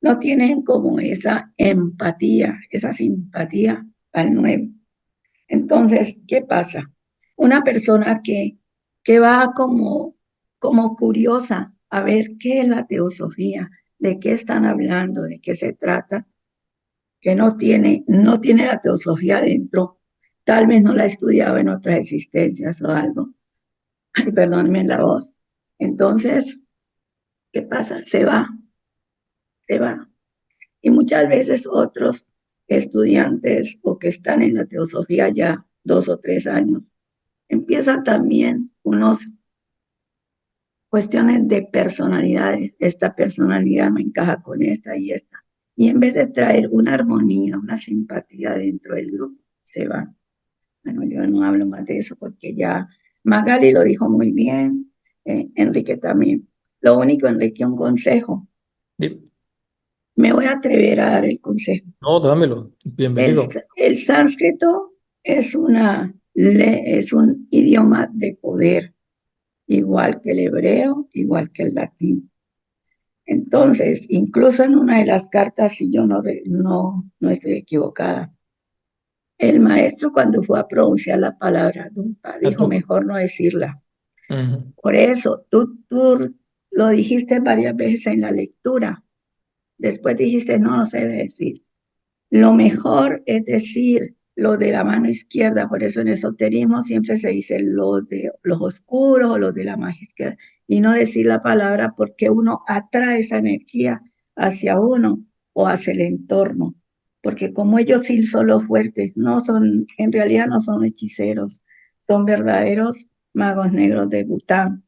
No tienen como esa empatía, esa simpatía al nuevo. Entonces, ¿qué pasa? Una persona que va como curiosa a ver qué es la teosofía, de qué están hablando, de qué se trata, que no tiene la teosofía dentro, tal vez no la estudiaba en otras existencias o algo. Ay, perdónenme la voz. Entonces, ¿qué pasa? Se va. Y muchas veces otros estudiantes o que están en la teosofía ya 2 o 3 años, empiezan también unos cuestiones de personalidades. Esta personalidad no encaja con esta y esta. Y en vez de traer una armonía, una simpatía dentro del grupo, se va. Bueno, yo no hablo más de eso porque ya Magali lo dijo muy bien, Enrique también. Lo único, Enrique, un consejo. Sí. Me voy a atrever a dar el consejo. No, dámelo. Bienvenido. El sánscrito es un idioma de poder, igual que el hebreo, igual que el latín. Entonces, incluso en una de las cartas, si yo no estoy equivocada, el maestro cuando fue a pronunciar la palabra dumpa dijo mejor no decirla. Ujú. Por eso, tú lo dijiste varias veces en la lectura. Después dijiste, no se debe decir. Lo mejor es decir lo de la mano izquierda, por eso en esoterismo siempre se dice los de los oscuros o los de la mano izquierda, y no decir la palabra porque uno atrae esa energía hacia uno o hacia el entorno, porque como ellos sí son los fuertes, en realidad no son hechiceros, son verdaderos magos negros de Bután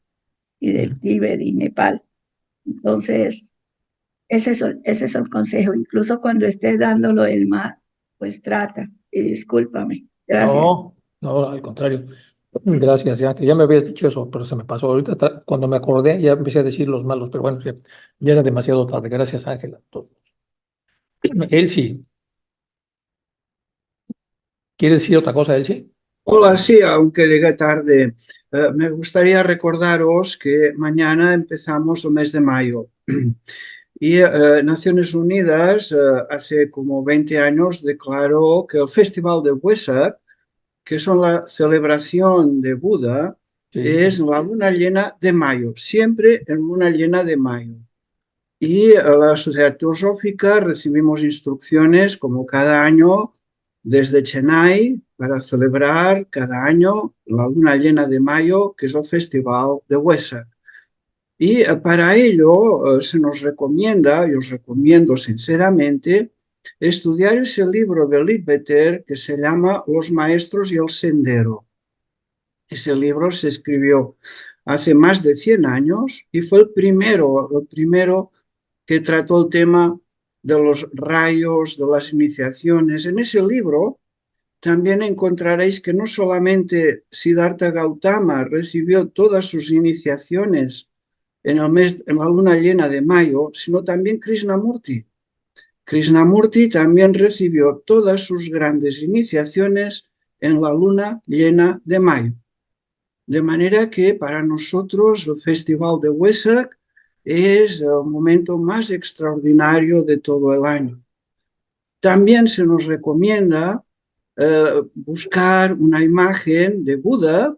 y del Tíbet y Nepal. Entonces, ese es el consejo. Incluso cuando estés dándolo el mal, pues trata y discúlpame. Gracias. No, al contrario. Gracias, ya, que ya me habías dicho eso, pero se me pasó. Ahorita, cuando me acordé, ya empecé a decir los malos, pero bueno, ya era demasiado tarde. Gracias, Ángela. Elsie, ¿quieres decir otra cosa, Elsie? Hola, sí, aunque llegué tarde, me gustaría recordaros que mañana empezamos el mes de mayo y Naciones Unidas hace como 20 años declaró que el Festival de Wesak, que es la celebración de Buda, Sí. es la luna llena de mayo, siempre en luna llena de mayo. Y la Sociedad Teosófica recibimos instrucciones como cada año desde Chennai para celebrar cada año la luna llena de mayo, que es el Festival de Wesak. Y para ello se nos recomienda, y os recomiendo sinceramente, estudiar ese libro de Leadbeater que se llama Los Maestros y el Sendero. Ese libro se escribió hace más de 100 años y fue el primero que trató el tema de los rayos, de las iniciaciones. En ese libro también encontraréis que no solamente Siddhartha Gautama recibió todas sus iniciaciones en la luna llena de mayo, sino también Krishnamurti. Krishnamurti también recibió todas sus grandes iniciaciones en la luna llena de mayo. De manera que para nosotros el Festival de Wesak es el momento más extraordinario de todo el año. También se nos recomienda buscar una imagen de Buda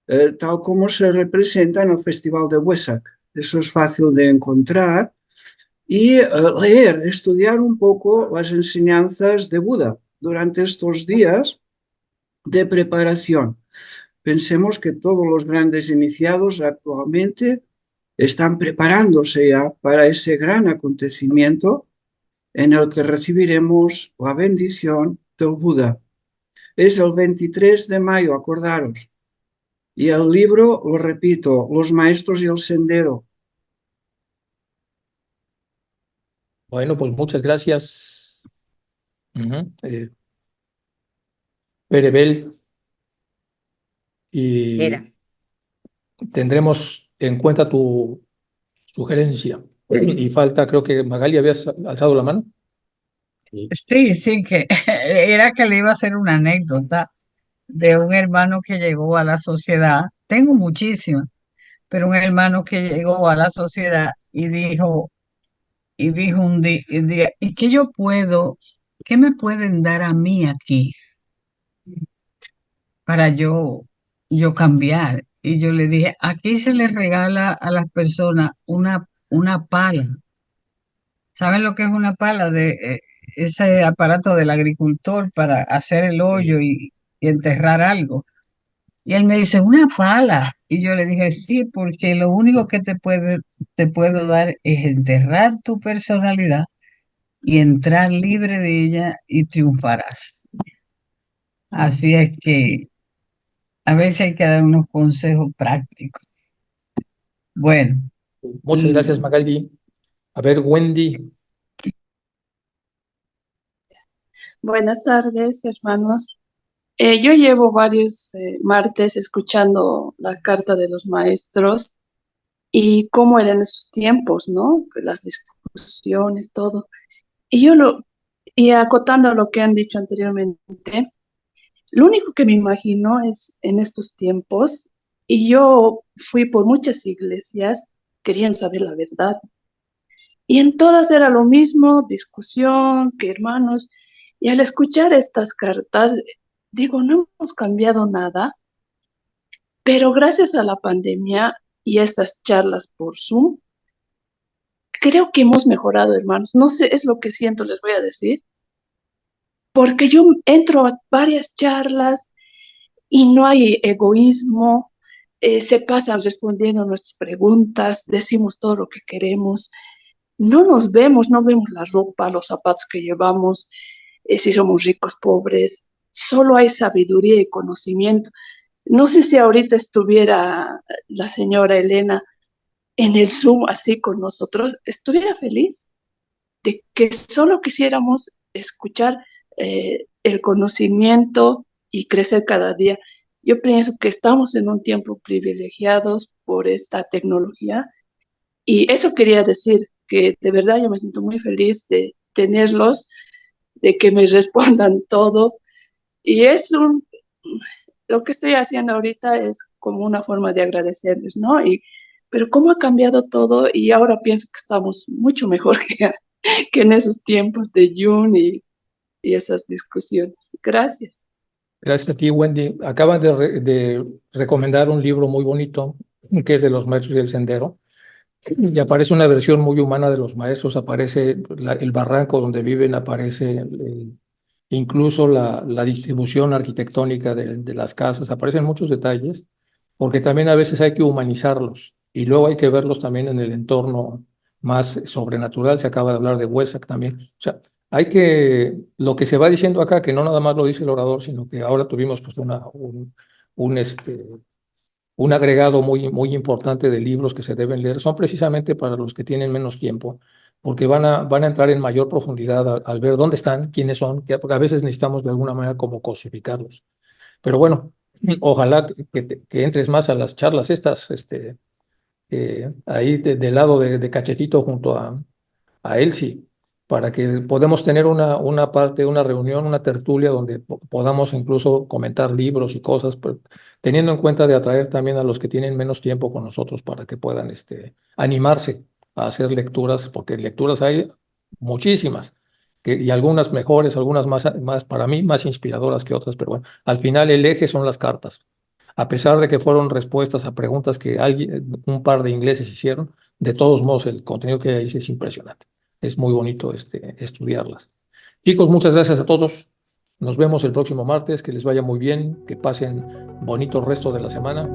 tal como se representa en el Festival de Wesak. Eso es fácil de encontrar y leer, estudiar un poco las enseñanzas de Buda durante estos días de preparación. Pensemos que todos los grandes iniciados actualmente están preparándose ya para ese gran acontecimiento en el que recibiremos la bendición del Buda. Es el 23 de mayo, acordaros. Y el libro, lo repito, Los Maestros y el Sendero. Bueno, pues muchas gracias, Perebel, Era. y tendremos en cuenta tu sugerencia. Y falta, creo que Magali habías alzado la mano. Sí, sí, que era que le iba a hacer una anécdota de un hermano que llegó a la sociedad. Tengo muchísimas, pero un hermano que llegó a la sociedad y dijo un día, ¿y qué yo puedo, qué me pueden dar a mí aquí para yo cambiar? Y yo le dije, aquí se les regala a las personas una pala. ¿Saben lo que es una pala? Ese aparato del agricultor para hacer el hoyo y enterrar algo. Y él me dice, una pala. Y yo le dije, sí, porque lo único que te puedo dar es enterrar tu personalidad y entrar libre de ella y triunfarás. Así es que a veces hay que dar unos consejos prácticos. Bueno, Muchas gracias, Magali. A ver, Wendy. Buenas tardes, hermanos. Yo llevo varios martes escuchando la carta de los maestros y cómo eran esos tiempos, ¿no? Las discusiones, todo. Y acotando a lo que han dicho anteriormente, lo único que me imagino es en estos tiempos, y yo fui por muchas iglesias, querían saber la verdad. Y en todas era lo mismo, discusión, que hermanos. Y al escuchar estas cartas, digo, no hemos cambiado nada, pero gracias a la pandemia y a estas charlas por Zoom, creo que hemos mejorado, hermanos. No sé, es lo que siento, les voy a decir, porque yo entro a varias charlas y no hay egoísmo, se pasan respondiendo nuestras preguntas, decimos todo lo que queremos. No nos vemos, no vemos la ropa, los zapatos que llevamos, si somos ricos, pobres, solo hay sabiduría y conocimiento. No sé si ahorita estuviera la señora Elena en el Zoom así con nosotros, estuviera feliz de que solo quisiéramos escuchar el conocimiento y crecer cada día. Yo pienso que estamos en un tiempo privilegiados por esta tecnología y eso quería decir que de verdad yo me siento muy feliz de tenerlos, de que me respondan todo. Y lo que estoy haciendo ahorita es como una forma de agradecerles, ¿no? Pero cómo ha cambiado todo y ahora pienso que estamos mucho mejor que en esos tiempos de June y esas discusiones. Gracias. Gracias a ti, Wendy. Acaban de recomendar un libro muy bonito, que es de los Maestros y el Sendero, y aparece una versión muy humana de los maestros, aparece el barranco donde viven, aparece incluso la distribución arquitectónica de las casas, aparecen muchos detalles, porque también a veces hay que humanizarlos y luego hay que verlos también en el entorno más sobrenatural. Se acaba de hablar de Huesac también. O sea, lo que se va diciendo acá, que no nada más lo dice el orador, sino que ahora tuvimos pues un agregado muy importante de libros que se deben leer, son precisamente para los que tienen menos tiempo, porque van a entrar en mayor profundidad al ver dónde están, quiénes son, porque a veces necesitamos de alguna manera como cosificarlos. Pero bueno, ojalá que entres más a las charlas estas, ahí del lado de Cachetito junto a Elsie, para que podamos tener una parte, una reunión, una tertulia donde podamos incluso comentar libros y cosas, pues, teniendo en cuenta de atraer también a los que tienen menos tiempo con nosotros para que puedan animarse a hacer lecturas, porque lecturas hay muchísimas. Y algunas mejores, algunas más, para mí, más inspiradoras que otras, pero bueno, al final el eje son las cartas. A pesar de que fueron respuestas a preguntas que un par de ingleses hicieron, de todos modos el contenido que hay ahí es impresionante. Es muy bonito estudiarlas. Chicos, muchas gracias a todos. Nos vemos el próximo martes. Que les vaya muy bien. Que pasen bonito resto de la semana.